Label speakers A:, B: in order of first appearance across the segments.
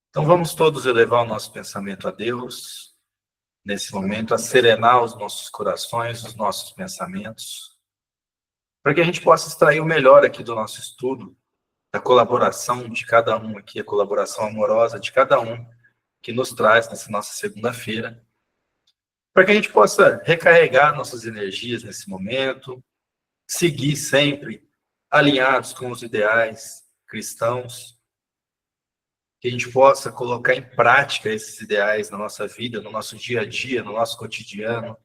A: Então vamos todos elevar o nosso pensamento a Deus, nesse momento, a serenar os nossos corações, os nossos pensamentos, para que a gente possa extrair o melhor aqui do nosso estudo, da colaboração de cada um aqui, a colaboração amorosa de cada um que nos traz nessa nossa segunda-feira, para que a gente possa recarregar nossas energias nesse momento, seguir sempre alinhados com os ideais cristãos, que a gente possa colocar em prática esses ideais na nossa vida, no nosso dia a dia, no nosso cotidiano,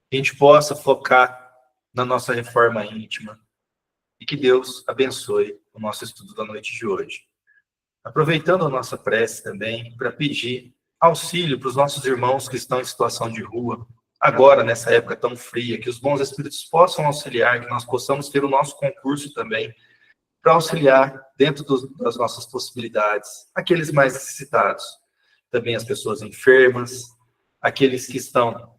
A: que a gente possa focar na nossa reforma íntima e que Deus abençoe o nosso estudo da noite de hoje. Aproveitando a nossa prece também para pedir auxílio para os nossos irmãos que estão em situação de rua, agora, nessa época tão fria, que os bons espíritos possam auxiliar, que nós possamos ter o nosso concurso também, para auxiliar dentro das nossas possibilidades, aqueles mais necessitados, também as pessoas enfermas, aqueles que estão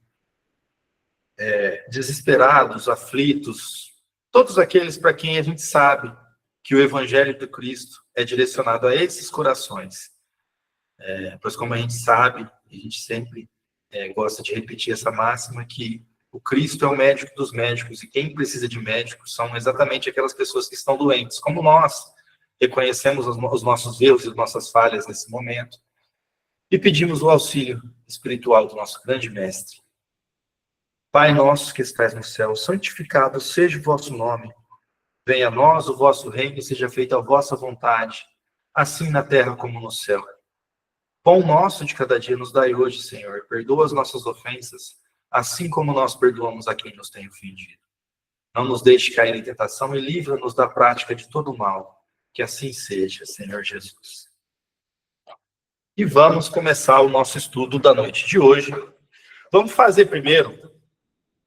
A: desesperados, aflitos, todos aqueles para quem a gente sabe que o Evangelho do Cristo é direcionado a esses corações. Pois como a gente sabe, a gente sempre gosta de repetir essa máxima, que o Cristo é o médico dos médicos, e quem precisa de médicos são exatamente aquelas pessoas que estão doentes, como nós reconhecemos os nossos erros e as nossas falhas nesse momento, e pedimos o auxílio espiritual do nosso grande mestre. Pai nosso que estais no céu, santificado seja o vosso nome, venha a nós o vosso reino e seja feita a vossa vontade, assim na terra como no céu. Pão nosso de cada dia nos dai hoje, Senhor, perdoa as nossas ofensas, assim como nós perdoamos a quem nos tem ofendido. Não nos deixe cair em tentação e livra-nos da prática de todo o mal. Que assim seja, Senhor Jesus. E vamos começar o nosso estudo da noite de hoje. Vamos fazer primeiro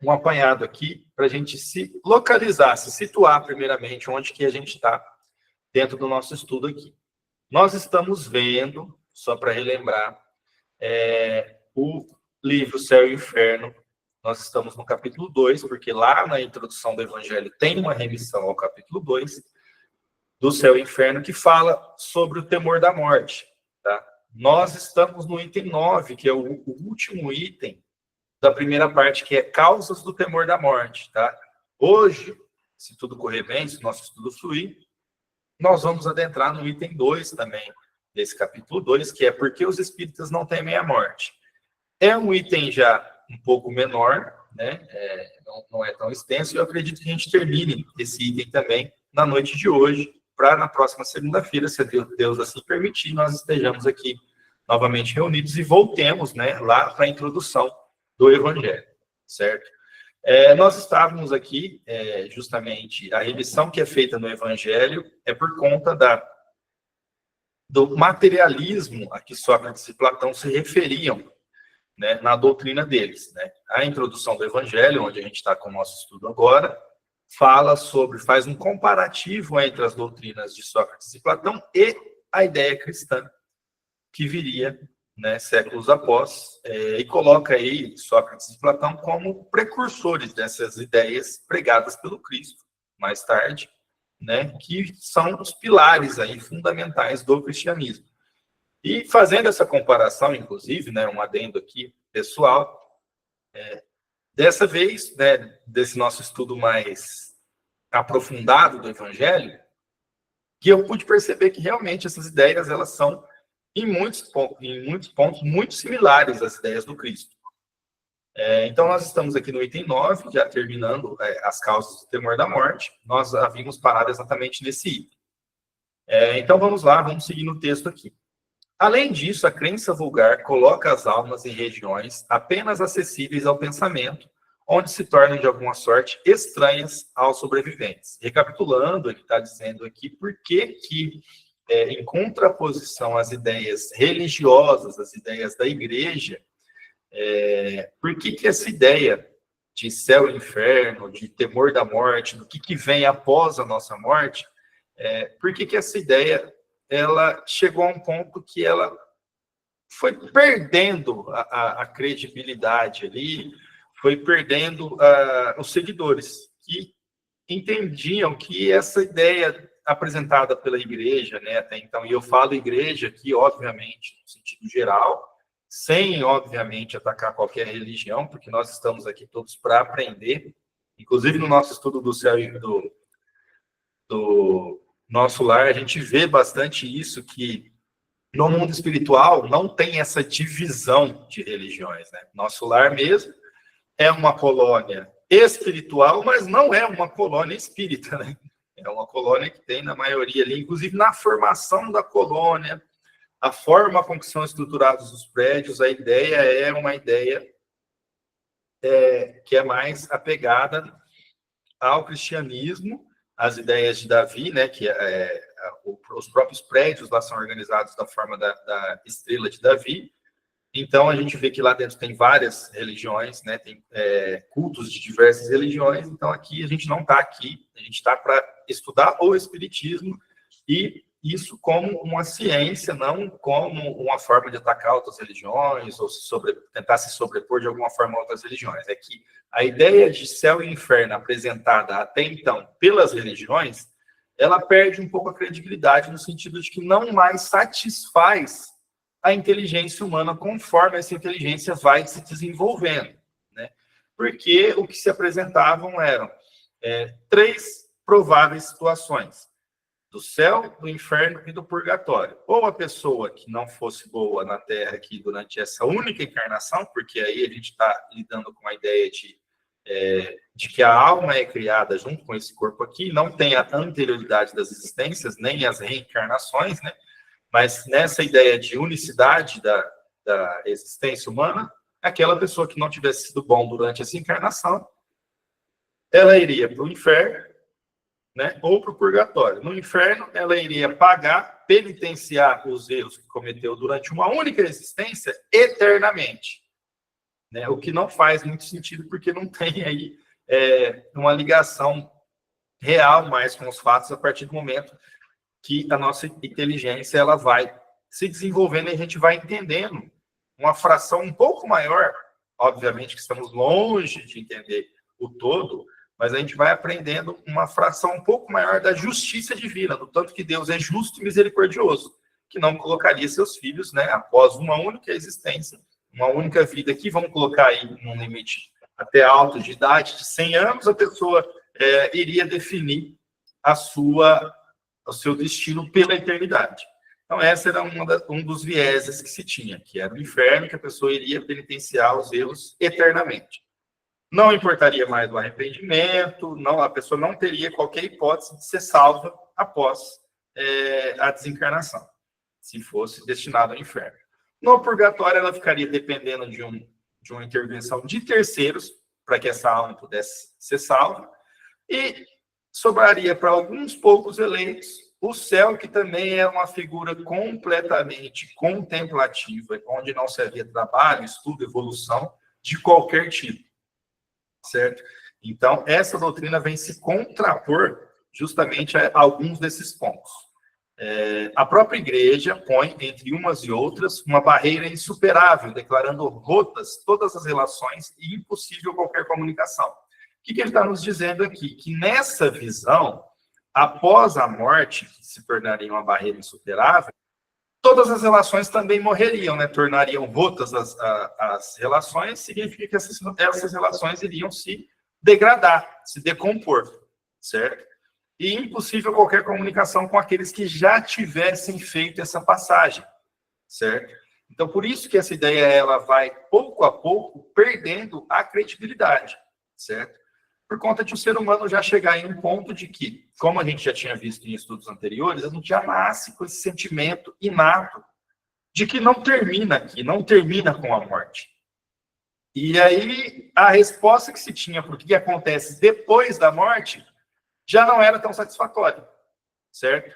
A: um apanhado aqui para a gente se localizar, se situar primeiramente onde que a gente está dentro do nosso estudo aqui. Nós estamos vendo, só para relembrar, o livro Céu e Inferno. Nós estamos no capítulo 2, porque lá na introdução do Evangelho tem uma remissão ao capítulo 2 do Céu e Inferno, que fala sobre o temor da morte. Tá? Nós estamos no item 9, que é o último item da primeira parte, que é causas do temor da morte. Tá? Hoje, se tudo correr bem, se o nosso estudo fluir, nós vamos adentrar no item 2 também, desse capítulo 2, que é porque os espíritas não temem a morte. É um item já um pouco menor, né? Não é tão extenso, e eu acredito que a gente termine esse item também na noite de hoje, para na próxima segunda-feira, se Deus assim permitir, nós estejamos aqui novamente reunidos e voltemos, né, lá para a introdução do Evangelho, certo? Nós estávamos aqui, justamente, a remissão que é feita no Evangelho é por conta do materialismo a que Sócrates e Platão se referiam, né, na doutrina deles. Né? A introdução do Evangelho, onde a gente está com o nosso estudo agora, faz um comparativo entre as doutrinas de Sócrates e Platão e a ideia cristã, que viria, né, séculos após, e coloca aí Sócrates e Platão como precursores dessas ideias pregadas pelo Cristo, mais tarde, né, que são os pilares aí fundamentais do cristianismo. E fazendo essa comparação, inclusive, né, um adendo aqui pessoal, dessa vez, né, desse nosso estudo mais aprofundado do Evangelho, que eu pude perceber que realmente essas ideias, elas são, em muitos pontos, muito similares às ideias do Cristo. Então, nós estamos aqui no item 9, já terminando as causas do temor da morte. Nós havíamos parado exatamente nesse item. Então, vamos lá, vamos seguir no texto aqui. Além disso, a crença vulgar coloca as almas em regiões apenas acessíveis ao pensamento, onde se tornam, de alguma sorte, estranhas aos sobreviventes. Recapitulando, ele está dizendo aqui por que, em contraposição às ideias religiosas, às ideias da igreja, por que essa ideia de céu e inferno, de temor da morte, do que vem após a nossa morte, por que essa ideia ela chegou a um ponto que ela foi perdendo a credibilidade ali, foi perdendo os seguidores, que entendiam que essa ideia apresentada pela igreja, né, até então, e eu falo igreja aqui, obviamente, no sentido geral, sem, obviamente, atacar qualquer religião, porque nós estamos aqui todos para aprender, inclusive no nosso estudo do céu e do nosso lar, a gente vê bastante isso, que no mundo espiritual não tem essa divisão de religiões, né? Nosso lar mesmo é uma colônia espiritual, mas não é uma colônia espírita, né? É uma colônia que tem, na maioria ali, inclusive na formação da colônia, a forma com que são estruturados os prédios, a ideia é uma ideia que é mais apegada ao cristianismo, às ideias de Davi, né, que os próprios prédios lá são organizados da forma da estrela de Davi. Então, a gente vê que lá dentro tem várias religiões, né? Tem cultos de diversas religiões. Então, aqui a gente não está aqui, a gente está para estudar o Espiritismo, e isso como uma ciência, não como uma forma de atacar outras religiões ou tentar se sobrepor de alguma forma a outras religiões. É que a ideia de céu e inferno apresentada até então pelas religiões, ela perde um pouco a credibilidade no sentido de que não mais satisfaz a inteligência humana conforme essa inteligência vai se desenvolvendo, né? Porque o que se apresentavam eram 3 prováveis situações: do céu, do inferno e do purgatório. Ou a pessoa que não fosse boa na Terra aqui durante essa única encarnação, porque aí a gente está lidando com a ideia de que a alma é criada junto com esse corpo aqui, não tem a anterioridade das existências, nem as reencarnações, né? Mas nessa ideia de unicidade da existência humana, aquela pessoa que não tivesse sido bom durante essa encarnação, ela iria para o inferno, né, ou para o purgatório. No inferno, ela iria pagar, penitenciar os erros que cometeu durante uma única existência eternamente, né? O que não faz muito sentido, porque não tem aí uma ligação real mais com os fatos a partir do momento que a nossa inteligência ela vai se desenvolvendo e a gente vai entendendo uma fração um pouco maior. Obviamente que estamos longe de entender o todo, mas a gente vai aprendendo uma fração um pouco maior da justiça divina, do tanto que Deus é justo e misericordioso, que não colocaria seus filhos, né, após uma única existência, uma única vida aqui, vamos colocar aí num limite até alto de idade, de 100 anos, a pessoa iria definir o seu destino pela eternidade. Então, essa era um dos vieses que se tinha, que era o inferno, que a pessoa iria penitenciar os erros eternamente. Não importaria mais o arrependimento, a pessoa não teria qualquer hipótese de ser salva após a desencarnação, se fosse destinado ao inferno. No purgatório, ela ficaria dependendo de uma intervenção de terceiros para que essa alma pudesse ser salva, e sobraria para alguns poucos eleitos o céu, que também é uma figura completamente contemplativa, onde não se havia trabalho, estudo, evolução de qualquer tipo, certo? Então, essa doutrina vem se contrapor justamente a alguns desses pontos. A própria igreja põe, entre umas e outras, uma barreira insuperável, declarando rotas todas as relações e impossível qualquer comunicação. O que ele está nos dizendo aqui? Que nessa visão, após a morte, que se tornaria uma barreira insuperável, todas as relações também morreriam, né? Tornariam rotas as relações, significa que essas relações iriam se degradar, se decompor, certo? E impossível qualquer comunicação com aqueles que já tivessem feito essa passagem, certo? Então, por isso que essa ideia ela vai, pouco a pouco, perdendo a credibilidade, certo? Por conta de o ser humano já chegar em um ponto de que, como a gente já tinha visto em estudos anteriores, a gente já nasce com esse sentimento inato de que não termina aqui, não termina com a morte. E aí, a resposta que se tinha para o que acontece depois da morte já não era tão satisfatória, certo?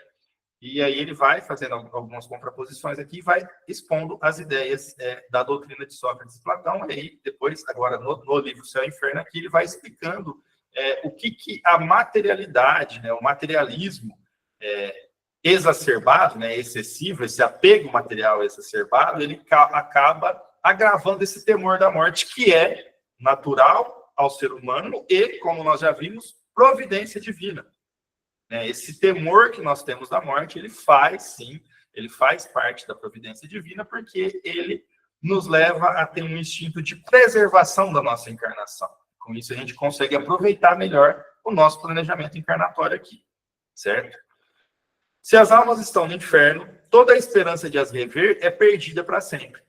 A: E aí ele vai fazendo algumas contraposições aqui e vai expondo as ideias da doutrina de Sócrates e Platão. E aí, depois, agora, no livro Céu e Inferno, aqui ele vai explicando o que a materialidade, né, o materialismo exacerbado, né, excessivo, esse apego material exacerbado, ele acaba agravando esse temor da morte, que é natural ao ser humano e, como nós já vimos, providência divina, né? Esse temor que nós temos da morte, ele faz, sim, ele faz parte da providência divina, porque ele nos leva a ter um instinto de preservação da nossa encarnação. Com isso, a gente consegue aproveitar melhor o nosso planejamento encarnatório aqui, certo? Se as almas estão no inferno, toda a esperança de as rever é perdida para sempre,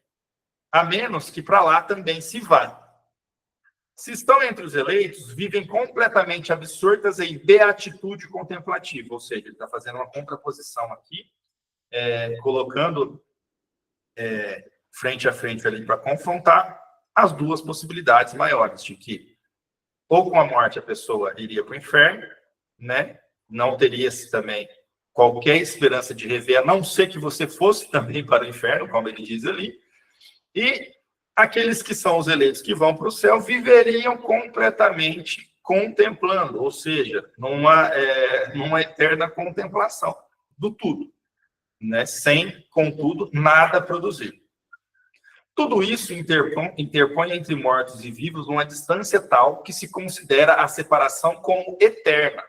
A: a menos que para lá também se vá. Se estão entre os eleitos, vivem completamente absortas em beatitude contemplativa, ou seja, ele está fazendo uma contraposição aqui, colocando frente a frente ali para confrontar as duas possibilidades maiores, de que ou com a morte a pessoa iria para o inferno, né? Não teria também qualquer esperança de rever, a não ser que você fosse também para o inferno, como ele diz ali, e aqueles que são os eleitos que vão para o céu viveriam completamente contemplando, ou seja, numa eterna contemplação do tudo, né? Sem, contudo, nada produzir. Tudo isso interpõe entre mortos e vivos uma distância tal que se considera a separação como eterna.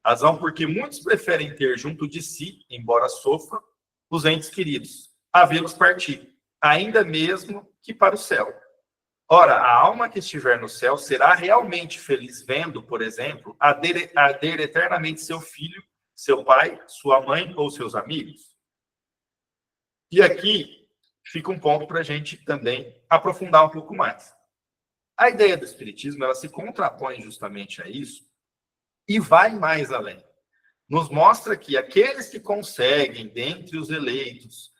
A: Razão porque muitos preferem ter junto de si, embora sofram, os entes queridos, a vê-los partir, ainda mesmo que para o céu. Ora, a alma que estiver no céu será realmente feliz vendo, por exemplo, arder eternamente seu filho, seu pai, sua mãe ou seus amigos? E aqui fica um ponto para a gente também aprofundar um pouco mais. A ideia do Espiritismo, ela se contrapõe justamente a isso e vai mais além. Nos mostra que aqueles que conseguem, dentre os eleitos,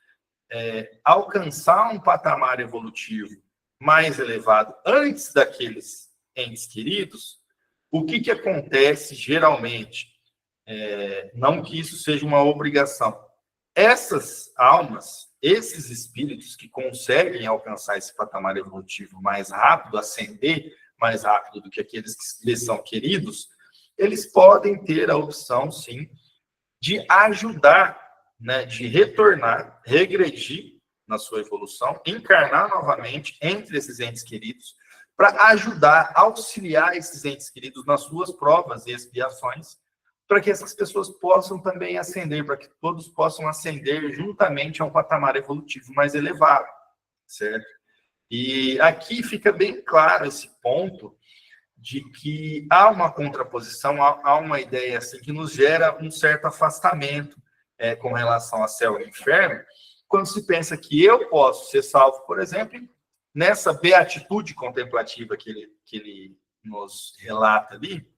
A: alcançar um patamar evolutivo mais elevado antes daqueles entes queridos, o que acontece geralmente? Não que isso seja uma obrigação. Essas almas, esses espíritos que conseguem alcançar esse patamar evolutivo mais rápido, ascender mais rápido do que aqueles que lhes são queridos, eles podem ter a opção, sim, de ajudar, né, de retornar, regredir na sua evolução, encarnar novamente entre esses entes queridos, para ajudar, auxiliar esses entes queridos nas suas provas e expiações, para que essas pessoas possam também ascender, para que todos possam ascender juntamente a um patamar evolutivo mais elevado, certo? E aqui fica bem claro esse ponto de que há uma contraposição, há uma ideia assim que nos gera um certo afastamento com relação a céu e inferno, quando se pensa que eu posso ser salvo, por exemplo, nessa beatitude contemplativa que ele nos relata ali.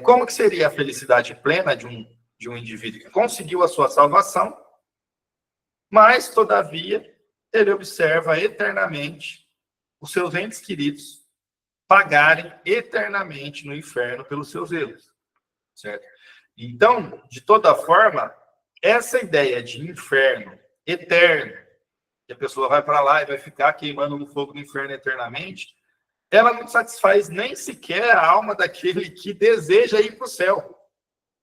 A: Como que seria a felicidade plena de um indivíduo que conseguiu a sua salvação, mas, todavia, ele observa eternamente os seus entes queridos pagarem eternamente no inferno pelos seus erros, certo? Então, de toda forma, essa ideia de inferno eterno, que a pessoa vai para lá e vai ficar queimando no fogo do inferno eternamente, ela não satisfaz nem sequer a alma daquele que deseja ir para o céu,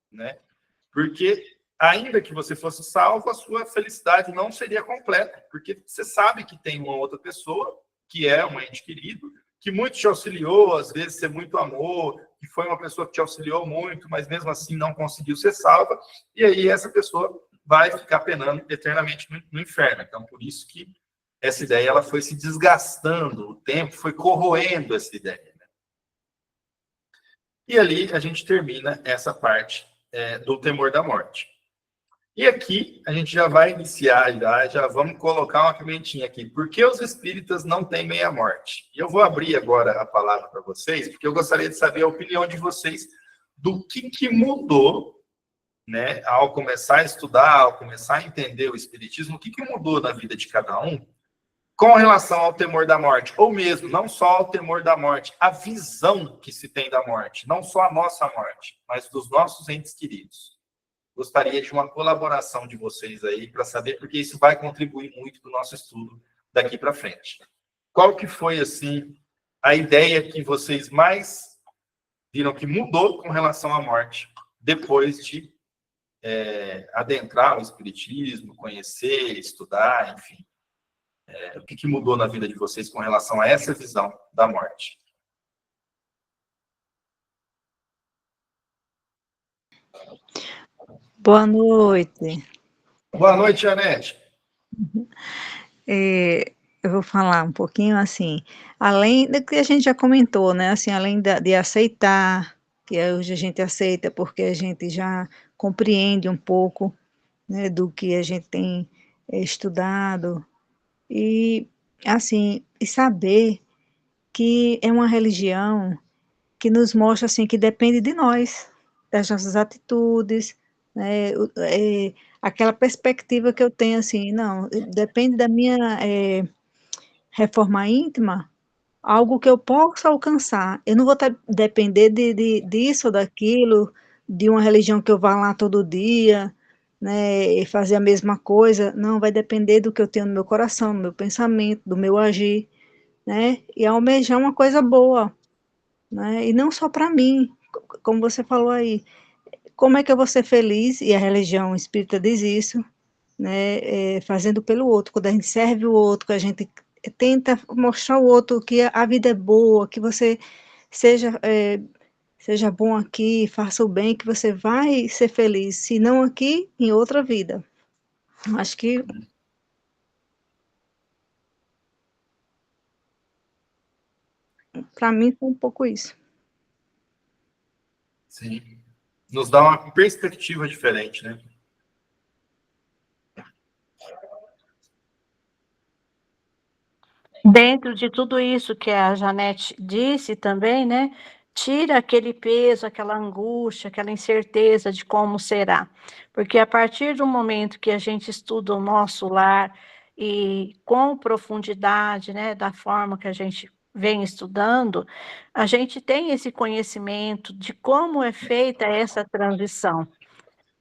A: né? Porque, ainda que você fosse salvo, a sua felicidade não seria completa, porque você sabe que tem uma outra pessoa, que é um ente querido, que muito te auxiliou, às vezes você muito amou, que foi uma pessoa que te auxiliou muito, mas mesmo assim não conseguiu ser salva, e aí essa pessoa vai ficar penando eternamente no inferno. Então, por isso que essa ideia ela foi se desgastando, o tempo foi corroendo essa ideia. Né? E ali a gente termina essa parte do temor da morte. E aqui a gente já vai iniciar, já vamos colocar uma pimentinha aqui. Por que os espíritas não temem a morte? E eu vou abrir agora a palavra para vocês, porque eu gostaria de saber a opinião de vocês do que mudou, né, ao começar a estudar, ao começar a entender o espiritismo, o que mudou na vida de cada um com relação ao temor da morte, ou mesmo, não só ao temor da morte, a visão que se tem da morte, não só a nossa morte, mas dos nossos entes queridos. Gostaria de uma colaboração de vocês aí para saber, porque isso vai contribuir muito para o nosso estudo daqui para frente. Qual que foi, assim, a ideia que vocês mais viram que mudou com relação à morte, depois de adentrar o espiritismo, conhecer, estudar, enfim? O que mudou na vida de vocês com relação a essa visão da morte?
B: Boa noite.
A: Boa noite, Janete.
B: Eu vou falar um pouquinho assim, além do que a gente já comentou, né? Assim, além de aceitar, que hoje a gente aceita porque a gente já compreende um pouco, né, do que a gente tem estudado e assim, e saber que é uma religião que nos mostra assim que depende de nós, das nossas atitudes, né? Aquela perspectiva que eu tenho assim, não, depende da minha reforma íntima, algo que eu possa alcançar. Eu não vou depender disso ou daquilo, de uma religião que eu vá lá todo dia, né, e fazer a mesma coisa. Não, vai depender do que eu tenho no meu coração, no meu pensamento, do meu agir, né, e almejar uma coisa boa, né, e não só para mim, como você falou aí. Como é que eu vou ser feliz? E a religião espírita diz isso, né, fazendo pelo outro, quando a gente serve o outro, que a gente tenta mostrar ao outro que a vida é boa, que você seja, seja bom aqui, faça o bem, que você vai ser feliz, se não aqui, em outra vida. Acho que, para mim, foi um pouco isso.
A: Sim. Nos dá uma perspectiva diferente, né?
C: Dentro de tudo isso que a Janete disse também, né? Tira aquele peso, aquela angústia, aquela incerteza de como será. Porque a partir do momento que a gente estuda o nosso lar e com profundidade, né, da forma que a gente vem estudando, a gente tem esse conhecimento de como é feita essa transição,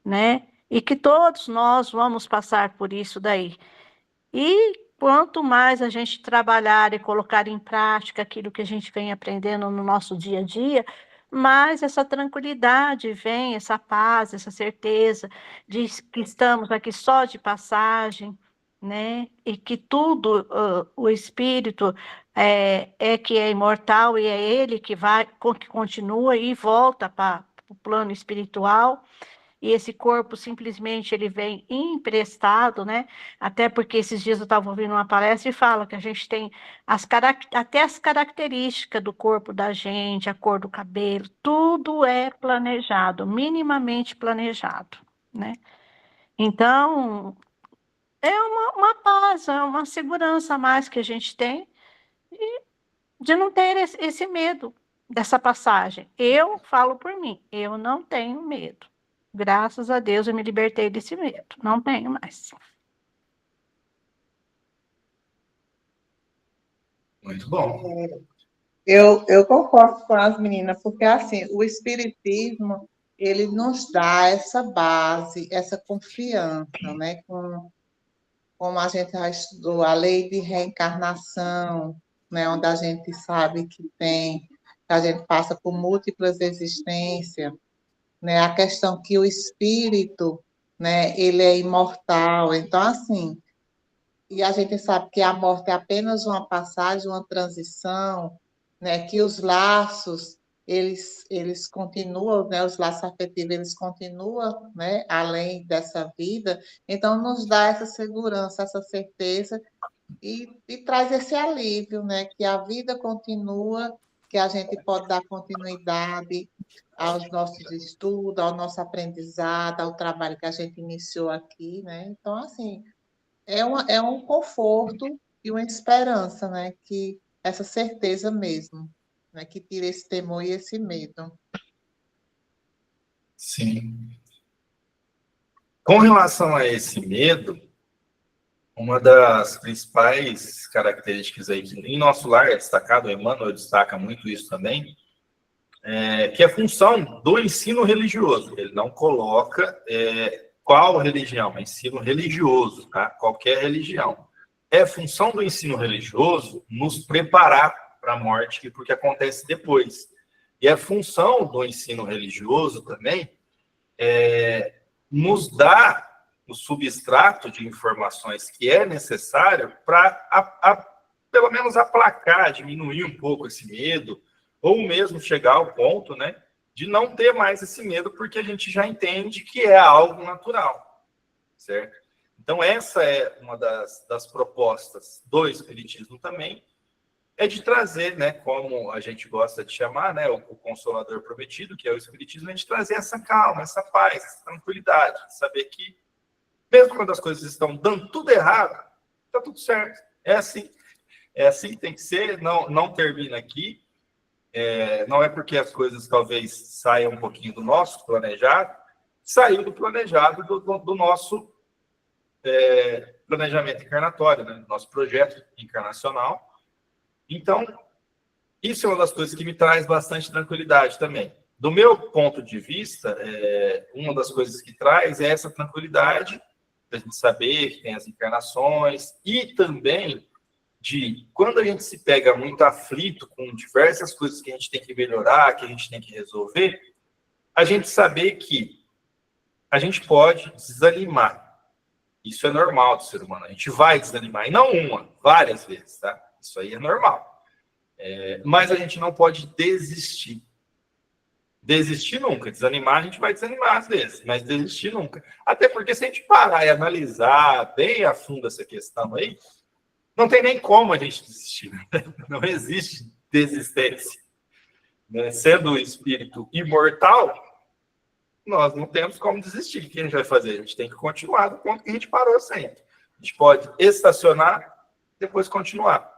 C: né? E que todos nós vamos passar por isso daí. E quanto mais a gente trabalhar e colocar em prática aquilo que a gente vem aprendendo no nosso dia a dia, mais essa tranquilidade vem, essa paz, essa certeza de que estamos aqui só de passagem, né? E que tudo, o espírito é que é imortal e é ele que vai, que continua e volta para o plano espiritual e esse corpo simplesmente ele vem emprestado, né? Até porque esses dias eu estava ouvindo uma palestra e fala que a gente tem até as características do corpo da gente, a cor do cabelo, tudo é planejado, minimamente planejado, né? Então, é uma paz, é uma segurança a mais que a gente tem de não ter esse medo dessa passagem. Eu falo por mim, eu não tenho medo. Graças a Deus eu me libertei desse medo. Não tenho mais.
A: Muito bom.
D: Eu concordo com as meninas, porque assim, o Espiritismo, ele nos dá essa base, essa confiança, né? Como a gente já estudou, a lei de reencarnação, né? Onde a gente sabe que a gente passa por múltiplas existências, né? A questão que o espírito, né? Ele é imortal. Então, assim, e a gente sabe que a morte é apenas uma passagem, uma transição, né? Que os laços eles continuam, né? Os laços afetivos eles continuam, né? Além dessa vida, então nos dá essa segurança, essa certeza e traz esse alívio, né? Que a vida continua, que a gente pode dar continuidade aos nossos estudos, ao nosso aprendizado, ao trabalho que a gente iniciou aqui, né? Então, assim, é um conforto e uma esperança, né? Que essa certeza mesmo, né? Que tira esse temor e esse medo.
A: Sim. Com relação a esse medo, uma das principais características aí que em nosso lar é destacado, o Emmanuel destaca muito isso também, que é a função do ensino religioso. Ele não coloca qual religião, é ensino religioso, tá? Qualquer religião. É função do ensino religioso nos preparar para a morte, porque acontece depois. E é função do ensino religioso também nos dá o substrato de informações que é necessário para, pelo menos, aplacar, diminuir um pouco esse medo, ou mesmo chegar ao ponto, né, de não ter mais esse medo, porque a gente já entende que é algo natural, certo? Então, essa é uma das propostas do Espiritismo também, é de trazer, né, como a gente gosta de chamar, né, o Consolador Prometido, que é o Espiritismo, é de trazer essa calma, essa paz, essa tranquilidade, de saber que, mesmo quando as coisas estão dando tudo errado, está tudo certo. É assim que tem que ser, não termina aqui. Não é porque as coisas talvez saiam um pouquinho do nosso planejado, saiu do planejado do nosso planejamento encarnatório, né, do nosso projeto encarnacional. Então, isso é uma das coisas que me traz bastante tranquilidade também. Do meu ponto de vista, uma das coisas que traz é essa tranquilidade, da gente saber que tem as encarnações, e também de, quando a gente se pega muito aflito com diversas coisas que a gente tem que melhorar, que a gente tem que resolver, a gente saber que a gente pode desanimar. Isso é normal do ser humano. A gente vai desanimar, e não uma, várias vezes, tá? Isso aí é normal. Mas a gente não pode desistir. Desistir nunca. Desanimar, a gente vai desanimar às vezes, mas desistir nunca. Até porque se a gente parar e analisar bem a fundo essa questão aí, não tem nem como a gente desistir. Né? Não existe desistência. Né? Sendo o espírito imortal, nós não temos como desistir. O que a gente vai fazer? A gente tem que continuar do ponto que a gente parou sempre. A gente pode estacionar, depois continuar.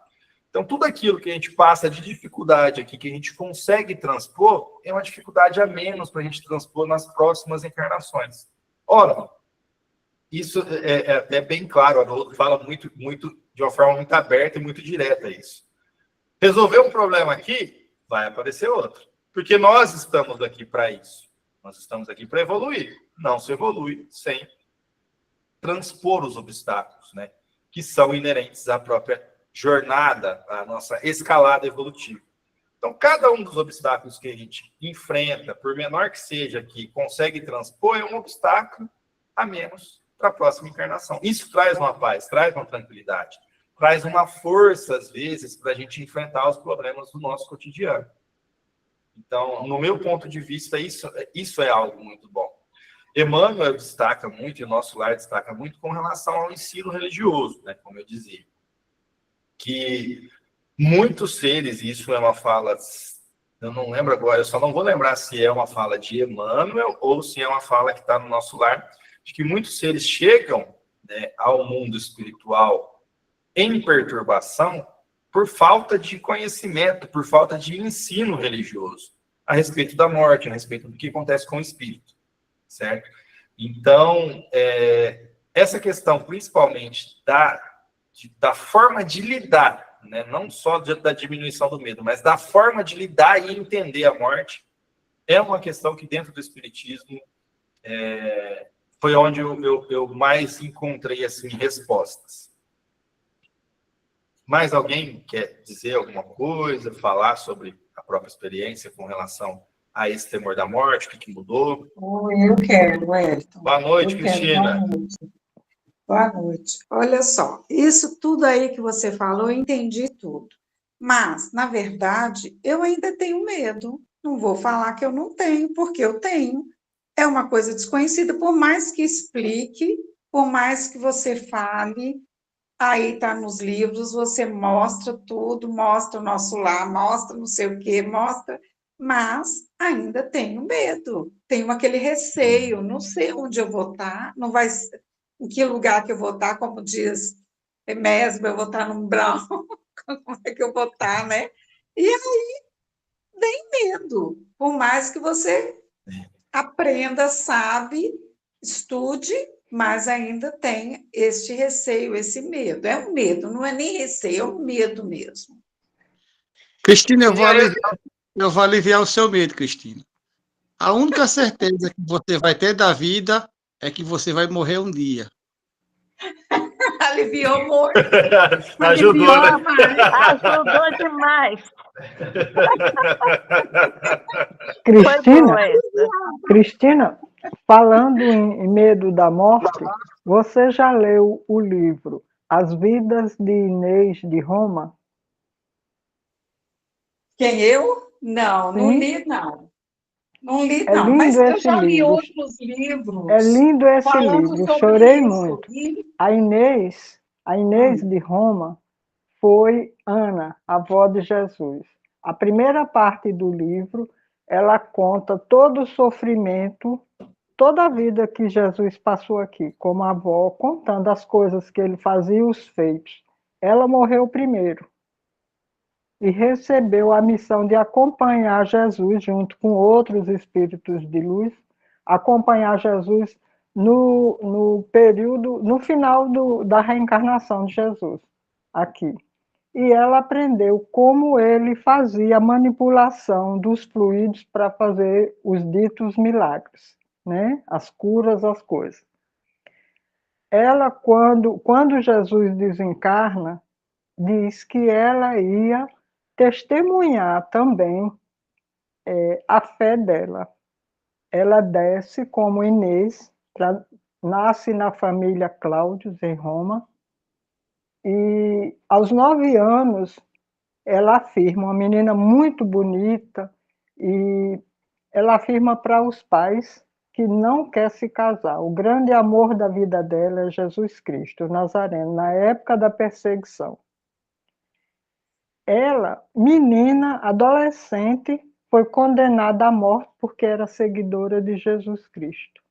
A: Então, tudo aquilo que a gente passa de dificuldade aqui, que a gente consegue transpor, é uma dificuldade a menos para a gente transpor nas próximas encarnações. Ora, isso é bem claro, a Haroldo fala muito, de uma forma muito aberta e muito direta isso. Resolver um problema aqui, vai aparecer outro. Porque nós estamos aqui para isso. Nós estamos aqui para evoluir. Não se evolui sem transpor os obstáculos, né, que são inerentes à própria jornada, à nossa escalada evolutiva. Então, cada um dos obstáculos que a gente enfrenta, por menor que seja, que consegue transpor, é um obstáculo a menos para a próxima encarnação. Isso traz uma paz, traz uma tranquilidade, traz uma força, às vezes, para a gente enfrentar os problemas do nosso cotidiano. Então, no meu ponto de vista, isso é algo muito bom. Emmanuel destaca muito, e o nosso lar destaca muito, com relação ao ensino religioso, né, como eu dizia. Que muitos seres, isso é uma fala, eu não lembro agora, eu só não vou lembrar se é uma fala de Emmanuel ou se é uma fala que está no nosso lar, de que muitos seres chegam, né, ao mundo espiritual em perturbação por falta de conhecimento, por falta de ensino religioso a respeito da morte, a respeito do que acontece com o espírito, certo? Então, essa questão, principalmente da forma de lidar, né? Não só da diminuição do medo, mas da forma de lidar e entender a morte, é uma questão que dentro do Espiritismo foi onde eu mais encontrei assim, respostas. Mais alguém quer dizer alguma coisa, falar sobre a própria experiência com relação a esse temor da morte, o que mudou?
E: Eu quero, Wellington.
A: Boa noite, Cristina.
E: Boa noite. Boa noite. Olha só, isso tudo aí que você falou, eu entendi tudo. Mas, na verdade, eu ainda tenho medo. Não vou falar que eu não tenho, porque eu tenho. É uma coisa desconhecida, por mais que explique, por mais que você fale, aí está nos livros, você mostra tudo, mostra o nosso lar, mostra não sei o quê, mostra, mas ainda tenho medo, tenho aquele receio, não sei onde eu vou estar, não vai, em que lugar que eu vou estar, como diz mesmo, eu vou estar num umbral, como é que eu vou estar, né? E aí vem medo, por mais que você aprenda, sabe, estude, mas ainda tem este receio, esse medo. É um medo, não é nem receio, é um medo mesmo.
F: Cristina, eu vou aliviar o seu medo, Cristina. A única certeza que você vai ter da vida é que você vai morrer um dia.
E: Aliviou muito.
A: Ajudou,
E: Aliviou,
A: né?
C: Ajudou demais.
G: Cristina, falando em medo da morte, você já leu o livro As Vidas de Inês de Roma?
E: Quem, eu? Não, não
G: Sim.
E: li, não. Não li,
G: É
E: não, mas
G: lindo
E: eu
G: esse
E: já li
G: livro.
E: outros
G: É
E: livros
G: lindo esse
E: falando
G: livro.
E: sobre
G: Chorei
E: isso.
G: muito.
E: E,
G: A Inês de Roma foi Ana, a avó de Jesus. A primeira parte do livro, ela conta todo o sofrimento, toda a vida que Jesus passou aqui, como avó, contando as coisas que ele fazia e os feitos. Ela morreu primeiro e recebeu a missão de acompanhar Jesus, junto com outros espíritos de luz, acompanhar Jesus no período, no final da reencarnação de Jesus, aqui. E ela aprendeu como ele fazia a manipulação dos fluidos para fazer os ditos milagres, né? As curas, as coisas. Ela, quando Jesus desencarna, diz que ela ia testemunhar também a fé dela. Ela desce como Inês, nasce na família Cláudios, em Roma, e aos 9 anos ela afirma, uma menina muito bonita, e ela afirma para os pais que não quer se casar. O grande amor da vida dela é Jesus Cristo, o Nazareno, na época da perseguição. Ela, menina, adolescente, foi condenada à morte porque era seguidora de Jesus Cristo.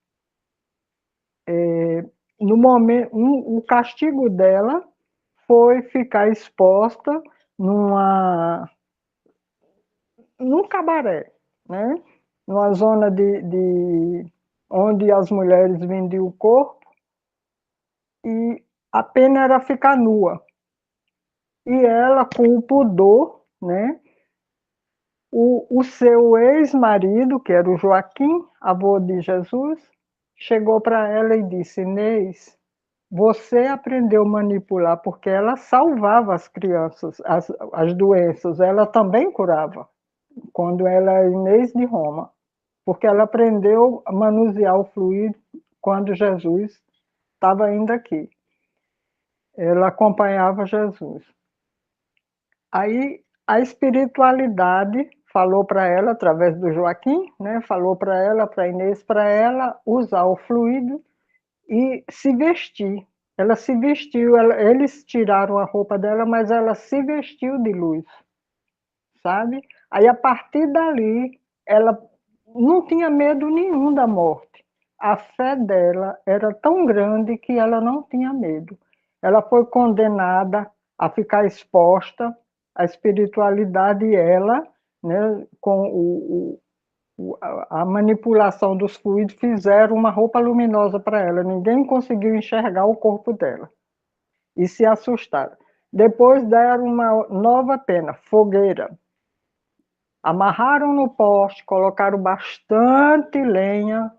G: No momento, o castigo dela foi ficar exposta num cabaré, né? Numa zona onde as mulheres vendiam o corpo, e a pena era ficar nua. E ela, com o pudor, né? O seu ex-marido, que era o Joaquim, avô de Jesus, chegou para ela e disse: Inês, você aprendeu a manipular, porque ela salvava as crianças, as doenças, ela também curava, quando ela é Inês de Roma, porque ela aprendeu a manusear o fluido quando Jesus estava ainda aqui. Ela acompanhava Jesus. Aí a espiritualidade falou para ela, através do Joaquim, né, falou para ela, para Inês, para ela usar o fluido e se vestir. Ela se vestiu, eles tiraram a roupa dela, mas ela se vestiu de luz, sabe? Aí, a partir dali, ela não tinha medo nenhum da morte. A fé dela era tão grande que ela não tinha medo. Ela foi condenada a ficar exposta à espiritualidade, e ela, né, com a manipulação dos fluidos, fizeram uma roupa luminosa para ela. Ninguém conseguiu enxergar o corpo dela. E se assustaram. Depois deram uma nova pena, fogueira. Amarraram no poste, colocaram bastante lenha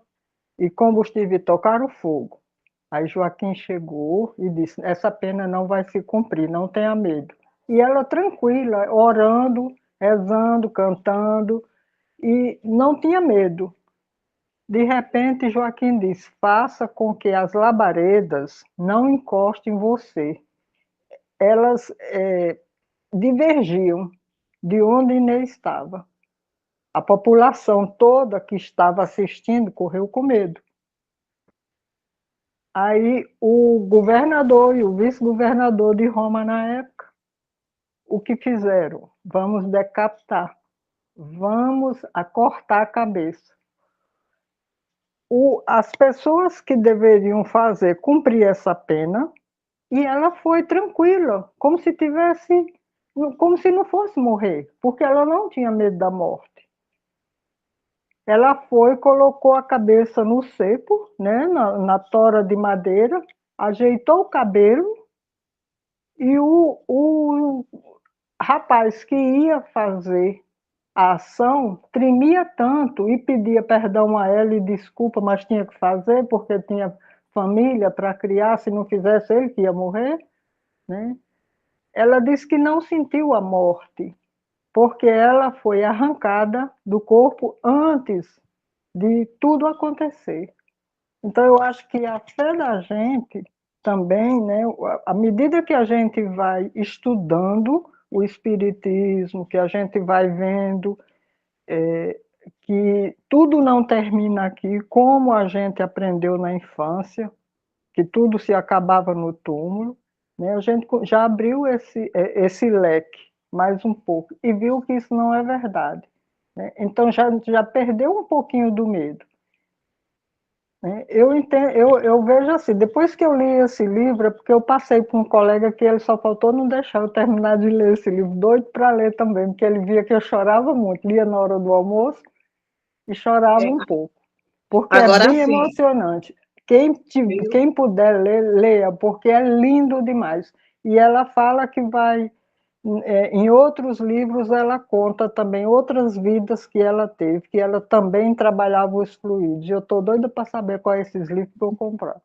G: e combustível e tocaram fogo. Aí Joaquim chegou e disse: essa pena não vai se cumprir, não tenha medo. E ela tranquila, orando, rezando, cantando, e não tinha medo. De repente, Joaquim disse: faça com que as labaredas não encostem em você. Elas divergiam de onde Inês estava. A população toda que estava assistindo correu com medo. Aí o governador e o vice-governador de Roma na época, o que fizeram? Vamos decapitar, vamos cortar a cabeça. As pessoas que deveriam cumprir essa pena, e ela foi tranquila, como se não fosse morrer, porque ela não tinha medo da morte. Ela foi, colocou a cabeça no cepo, né, na tora de madeira, ajeitou o cabelo, e o rapaz que ia fazer a ação tremia tanto e pedia perdão a ela e desculpa, mas tinha que fazer porque tinha família para criar, se não fizesse ele que ia morrer, né? Ela disse que não sentiu a morte, porque ela foi arrancada do corpo antes de tudo acontecer. Então, eu acho que a fé da gente também, né, à medida que a gente vai estudando o espiritismo, que a gente vai vendo que tudo não termina aqui, como a gente aprendeu na infância, que tudo se acabava no túmulo, né? A gente já abriu esse leque mais um pouco e viu que isso não é verdade, né? Então já perdeu um pouquinho do medo, né? Eu vejo assim, depois que eu li esse livro, é porque eu passei por um colega que ele só faltou não deixar eu terminar de ler esse livro, doido para ler também, porque ele via que eu chorava muito, lia na hora do almoço e chorava um pouco, porque é
D: Agora
G: bem
D: sim,
G: emocionante. Quem puder ler, leia, porque é lindo demais. E ela fala que vai, em outros livros, ela conta também outras vidas que ela teve, que ela também trabalhava os fluidos. Eu estou doida para saber quais esses livros que eu comprar.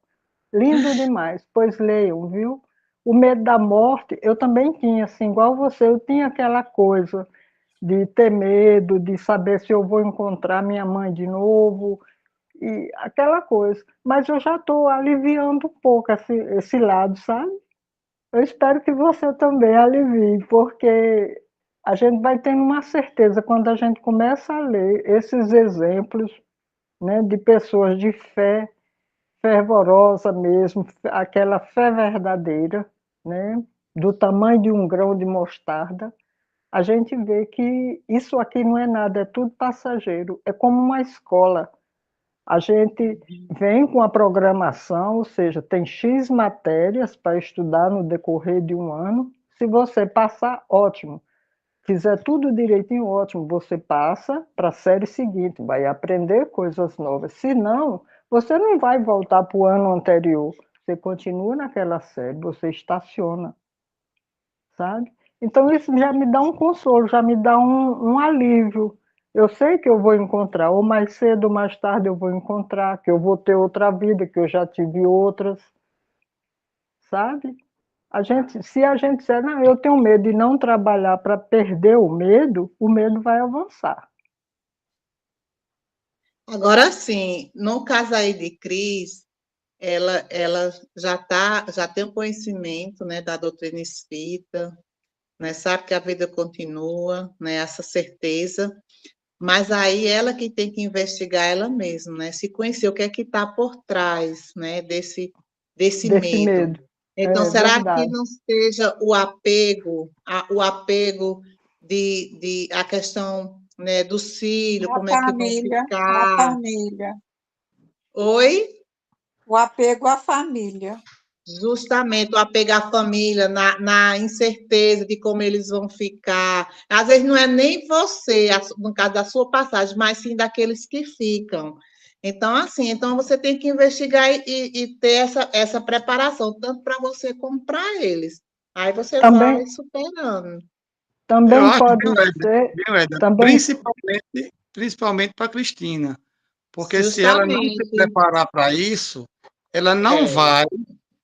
G: Lindo demais, pois leiam, viu? O medo da morte, eu também tinha, assim, igual você, eu tinha aquela coisa de ter medo, de saber se eu vou encontrar minha mãe de novo, e aquela coisa. Mas eu já estou aliviando um pouco esse lado, sabe? Eu espero que você também alivie, porque a gente vai tendo uma certeza quando a gente começa a ler esses exemplos, né, de pessoas de fé fervorosa mesmo, aquela fé verdadeira, né, do tamanho de um grão de mostarda, a gente vê que isso aqui não é nada, é tudo passageiro, é como uma escola. A gente vem com a programação, ou seja, tem X matérias para estudar no decorrer de um ano. Se você passar, ótimo. Fizer tudo direitinho, ótimo. Você passa para a série seguinte, vai aprender coisas novas. Se não, você não vai voltar para o ano anterior. Você continua naquela série, você estaciona, sabe? Então, isso já me dá um consolo, já me dá um alívio. Eu sei que eu vou encontrar, ou mais cedo ou mais tarde eu vou encontrar, que eu vou ter outra vida, que eu já tive outras, sabe? Se a gente disser, não, eu tenho medo de não trabalhar para perder o medo vai avançar.
D: agora sim, no caso aí de Cris, ela já tem o conhecimento, né, da doutrina espírita, né, sabe que a vida continua, né, essa certeza, mas aí ela que tem que investigar ela mesma, né, se conhecer o que é que está por trás, né, desse
G: Desse
D: medo.
G: medo.
D: Então,
G: É
D: será que
G: verdade.
D: não seja o apego de a questão, né, do filho, como é que vão
E: A
D: ficar?
E: família,
D: Oi?
E: o apego à família.
D: Justamente o apego à família, na incerteza de como eles vão ficar. Às vezes não é nem você, no caso da sua passagem, mas sim daqueles que ficam. Então, assim, então você tem que investigar e ter essa preparação, tanto para você como para eles. Aí você vai
G: Também,
D: superando.
F: Eu
G: também
F: acho,
G: pode ser,
F: viu, Éder?
G: também,
F: Principalmente para Cristina. Porque se ela não se
D: Justamente.
F: preparar para isso, ela não
D: É,
F: vai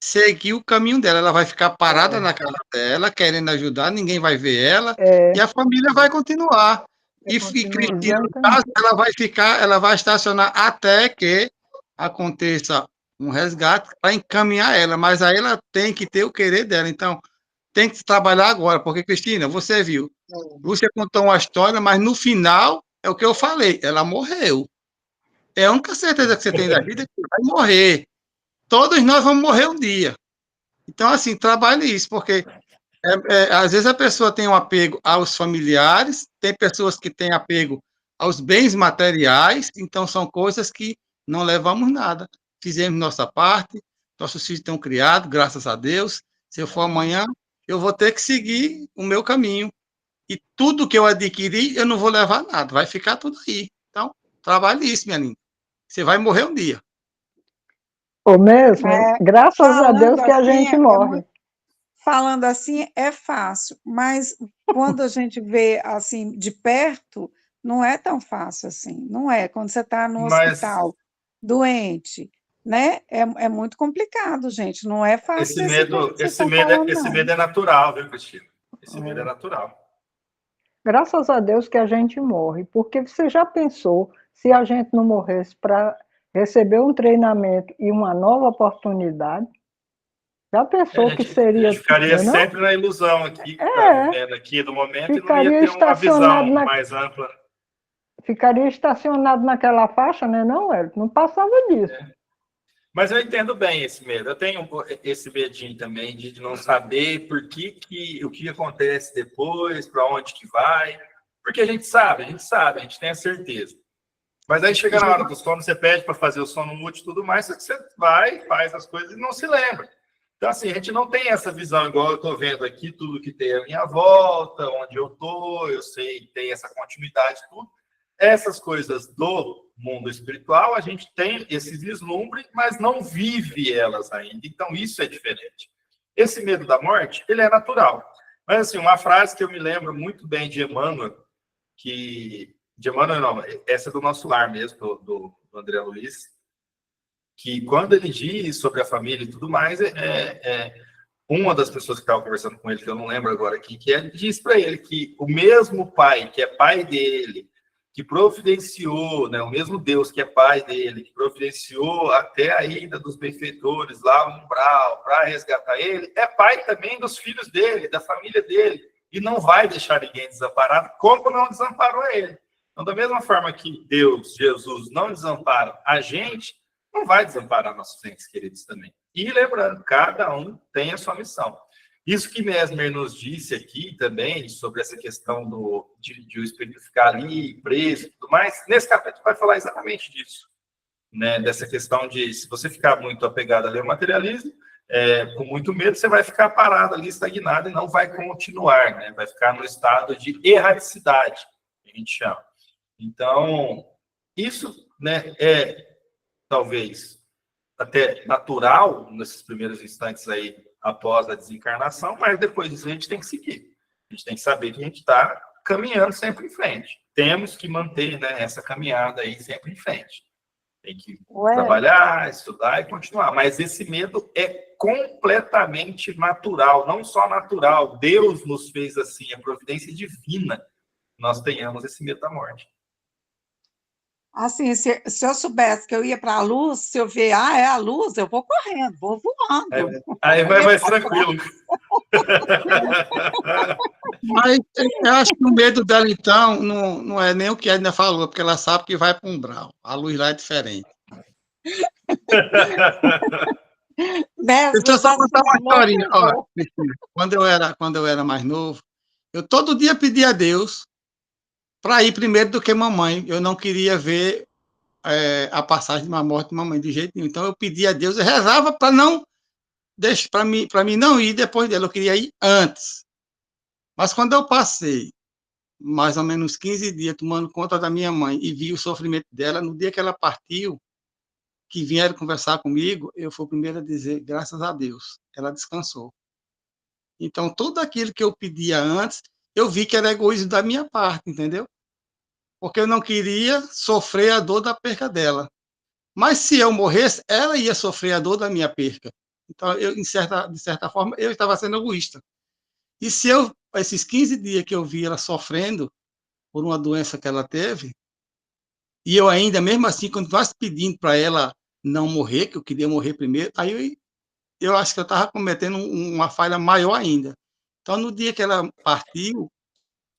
F: seguir o caminho dela. Ela vai ficar parada
D: é,
F: na casa dela, querendo ajudar, ninguém vai ver ela, e
G: é,
F: a família vai continuar.
D: vai
F: E
D: continuar.
F: Cristina, no caso,
G: exatamente.
F: ela vai estacionar até que aconteça um resgate para encaminhar ela, mas aí ela tem que ter o querer dela. Então, tem que trabalhar agora, porque, Cristina, você viu, Lúcia contou uma história, mas no final, é o que eu falei, ela morreu. É a única certeza que você tem da vida é que vai morrer. Todos nós vamos morrer um dia. Então, assim, trabalhe isso, porque às vezes a pessoa tem um apego aos familiares, tem pessoas que têm apego aos bens materiais, então são coisas que não levamos nada. Fizemos nossa parte, nossos filhos estão criados, graças a Deus. Se eu for amanhã, eu vou ter que seguir o meu caminho. E tudo que eu adquiri, eu não vou levar nada, vai ficar tudo aí. Então, trabalhe isso, minha linda. Você vai morrer um dia.
G: Ou mesmo,
E: É,
G: graças a
E: falando
G: Deus que a
E: assim,
G: gente morre.
E: falando assim é fácil, mas quando a gente vê assim de perto, não é tão fácil assim, não é? Quando você está no
A: Mas
E: hospital doente, né? É muito complicado, gente. Não é fácil desse jeito que vocês estão falando,
A: esse
E: não.
A: medo é natural, viu, Cristina? Esse medo é
G: É.
A: natural.
G: Graças a Deus que a gente morre, porque você já pensou se a gente não morresse para receber um treinamento e uma nova oportunidade? Já
A: A
G: pensou que
A: gente, a
G: seria,
A: gente ficaria
G: não é não?
A: sempre na ilusão aqui, que está
G: É,
A: vivendo aqui do momento, e não ia
G: ficaria
A: ter uma
G: estacionado
A: visão
G: na,
A: mais ampla.
G: ficaria estacionado naquela faixa, né, não, Hélio? Não passava disso.
A: Mas eu entendo bem esse medo. Eu tenho esse medinho também de não saber o que acontece depois, para onde que vai. Porque a gente sabe, a gente tem a certeza. Mas aí chega na hora do sono, você pede para fazer o sono mútil e tudo mais, só que você vai, faz as coisas e não se lembra. Então, assim, a gente não tem essa visão igual eu estou vendo aqui, tudo que tem à minha volta, onde eu estou, eu sei, tem essa continuidade, tudo. Essas coisas do mundo espiritual, a gente tem esse vislumbre, mas não vive elas ainda. Então, isso é diferente. Esse medo da morte, ele é natural. Mas, assim, uma frase que eu me lembro muito bem de Emmanuel, não, essa é do Nosso Lar mesmo, do André Luiz, que quando ele diz sobre a família e tudo mais, uma das pessoas que estava conversando com ele, que eu não lembro agora aqui, diz para ele que o mesmo pai, que é pai dele, que providenciou, né, o mesmo Deus que é pai dele, que providenciou até a ida dos benfeitores lá no umbral para resgatar ele, é pai também dos filhos dele, da família dele, e não vai deixar ninguém desamparado, como não desamparou ele. Então, da mesma forma que Deus, Jesus, não desampara a gente, não vai desamparar nossos entes queridos também. E lembrando, cada um tem a sua missão. Isso que Mesmer nos disse aqui também, sobre essa questão de o espírito ficar ali, preso e tudo mais, nesse capítulo vai falar exatamente disso. Né? Dessa questão de, se você ficar muito apegado ali ao materialismo, com muito medo, você vai ficar parado ali, estagnado, e não vai continuar, né? Vai ficar no estado de erraticidade, que a gente chama. Então, isso, né, talvez até natural nesses primeiros instantes aí após a desencarnação, mas depois disso a gente tem que seguir. A gente tem que saber que a gente está caminhando sempre em frente. Temos que manter, né, essa caminhada aí sempre em frente. Tem que trabalhar, estudar e continuar. Mas esse medo é completamente natural, não só natural. Deus nos fez assim, a providência divina, nós tenhamos esse medo da morte.
E: Assim, se eu soubesse que eu ia para a luz, se eu ver, é a luz, eu vou correndo, vou voando.
A: Aí vai mais tranquilo.
F: Mas eu acho que o medo dela, então, não é nem o que a Edna falou, porque ela sabe que vai para um umbral. A luz lá é diferente. Deixa eu só contar uma historinha. Ó, quando eu era mais novo, eu todo dia pedia a Deus para ir primeiro do que mamãe. Eu não queria ver a passagem de uma morte de mamãe de jeito nenhum. Então eu pedia a Deus, eu rezava para não deixar para mim não ir depois dela. Eu queria ir antes. Mas quando eu passei mais ou menos 15 dias tomando conta da minha mãe e vi o sofrimento dela, no dia que ela partiu, que vieram conversar comigo, eu fui o primeiro a dizer, graças a Deus, ela descansou. Então, tudo aquilo que eu pedia antes, eu vi que era egoísmo da minha parte, entendeu? Porque eu não queria sofrer a dor da perca dela. Mas se eu morresse, ela ia sofrer a dor da minha perca. Então, de certa forma, eu estava sendo egoísta. E se esses 15 dias que eu vi ela sofrendo por uma doença que ela teve, e eu ainda, mesmo assim, continuasse pedindo para ela não morrer, que eu queria morrer primeiro, aí eu acho que eu estava cometendo uma falha maior ainda. Então, no dia que ela partiu,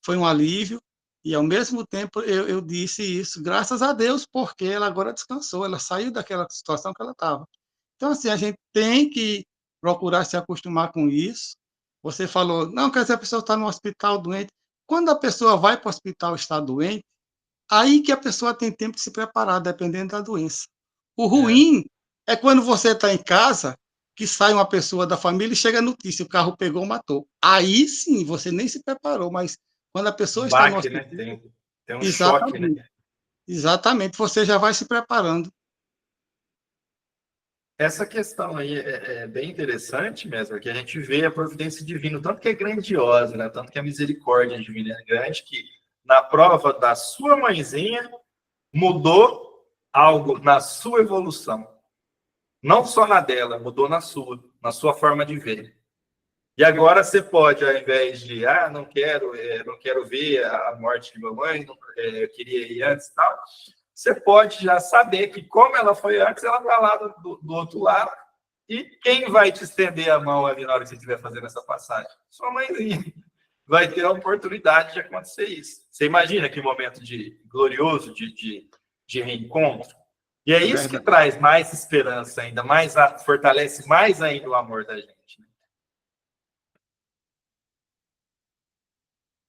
F: foi um alívio, e ao mesmo tempo eu disse isso, graças a Deus, porque ela agora descansou, ela saiu daquela situação que ela estava. Então, assim, a gente tem que procurar se acostumar com isso. Você falou, não, quer dizer, a pessoa está no hospital doente. Quando a pessoa vai para o hospital e está doente, aí que a pessoa tem tempo de se preparar, dependendo da doença. O ruim é quando você está em casa, que sai uma pessoa da família e chega a notícia, o carro pegou, matou. Aí sim, você nem se preparou, mas quando a pessoa está no hospital...
A: Né? Tem um choque, né?
F: Exatamente, você já vai se preparando.
A: Essa questão aí é bem interessante mesmo, que a gente vê a providência divina, tanto que é grandiosa, né? Tanto que a misericórdia divina é grande, que na prova da sua mãezinha mudou algo na sua evolução. Não só na dela, mudou na sua forma de ver. E agora você pode, ao invés de, não quero ver a morte de mamãe, eu queria ir antes e tal, você pode já saber que, como ela foi antes, ela está lá do outro lado, e quem vai te estender a mão ali na hora que você estiver fazendo essa passagem? Sua mãezinha. vai ter a oportunidade de acontecer isso. Você imagina que momento glorioso de reencontro? E é isso que traz mais esperança ainda, fortalece mais ainda o amor da gente. Né?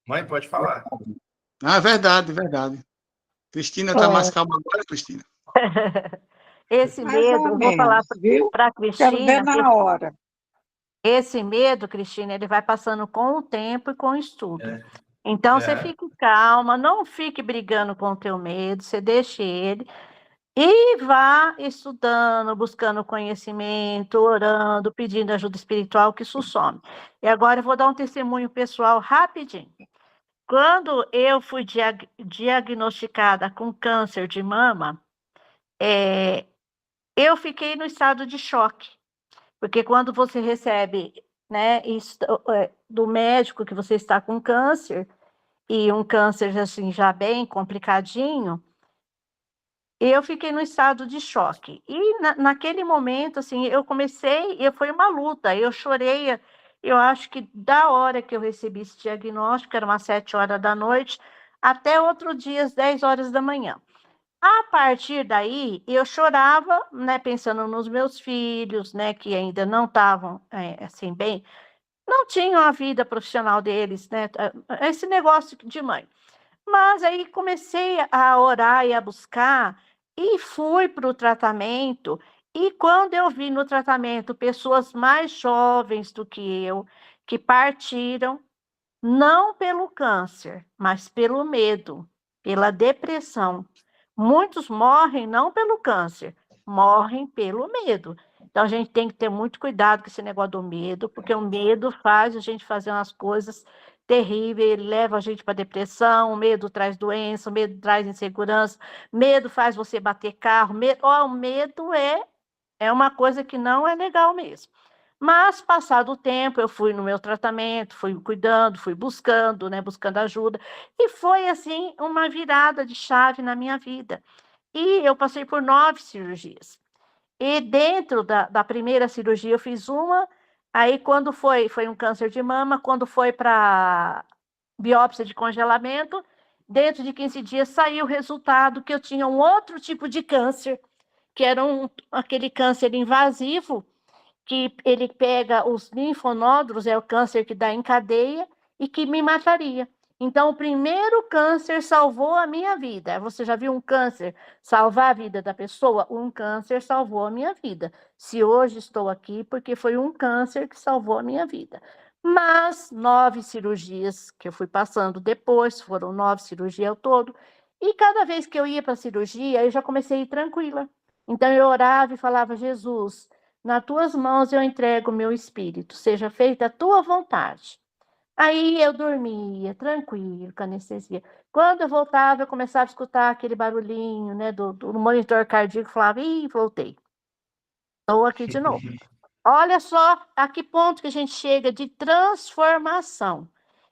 A: Mãe, pode falar.
F: Ah, verdade. Cristina está mais calma agora, Cristina.
C: Esse
E: Mais
C: medo,
E: ou
C: eu vou falar
E: menos, viu?
C: para a
E: Quero ver
C: Cristina,
E: na hora.
C: esse medo, Cristina, ele vai passando com o tempo e com o estudo.
A: É.
C: Então, você fique calma, não fique brigando com o teu medo, você deixe ele e vá estudando, buscando conhecimento, orando, pedindo ajuda espiritual, que isso some. E agora eu vou dar um testemunho pessoal rapidinho. Quando eu fui diagnosticada com câncer de mama, eu fiquei no estado de choque, porque quando você recebe, né, do médico que você está com câncer, e um câncer assim já bem complicadinho, eu fiquei no estado de choque. E naquele momento, assim, foi uma luta, eu chorei, eu acho que da hora que eu recebi esse diagnóstico, eram umas 7 horas da noite, até outro dia, às 10 horas da manhã. A partir daí, eu chorava, né, pensando nos meus filhos, né, que ainda não estavam, assim, bem, não tinham a vida profissional deles, né, esse negócio de mãe. Mas aí comecei a orar e a buscar, e fui para o tratamento, e quando eu vi no tratamento pessoas mais jovens do que eu, que partiram, não pelo câncer, mas pelo medo, pela depressão. Muitos morrem não pelo câncer, morrem pelo medo. Então, a gente tem que ter muito cuidado com esse negócio do medo, porque o medo faz a gente fazer umas coisas terríveis, ele leva a gente para depressão, o medo traz doença, o medo traz insegurança, medo faz você bater carro, o medo é uma coisa que não é legal mesmo. Mas, passado o tempo, eu fui no meu tratamento, fui cuidando, fui buscando, né, buscando ajuda, e foi, assim, uma virada de chave na minha vida. E eu passei por 9 cirurgias. E dentro da primeira cirurgia eu fiz uma, aí quando foi um câncer de mama, quando foi para biópsia de congelamento, dentro de 15 dias saiu o resultado que eu tinha um outro tipo de câncer, que era aquele câncer invasivo, que ele pega os linfonódulos, é o câncer que dá em cadeia, e que me mataria. Então, o primeiro câncer salvou a minha vida. Você já viu um câncer salvar a vida da pessoa? Um câncer salvou a minha vida. Se hoje estou aqui, porque foi um câncer que salvou a minha vida. Mas 9 cirurgias que eu fui passando depois, foram 9 cirurgias ao todo, e cada vez que eu ia para a cirurgia, eu já comecei a ir tranquila. Então, eu orava e falava, Jesus, nas tuas mãos eu entrego o meu espírito, seja feita a tua vontade. Aí eu dormia, tranquilo, com anestesia. Quando eu voltava, eu começava a escutar aquele barulhinho, né, do monitor cardíaco, falava, ih, voltei. Estou aqui de novo. Olha só a que ponto que a gente chega de transformação.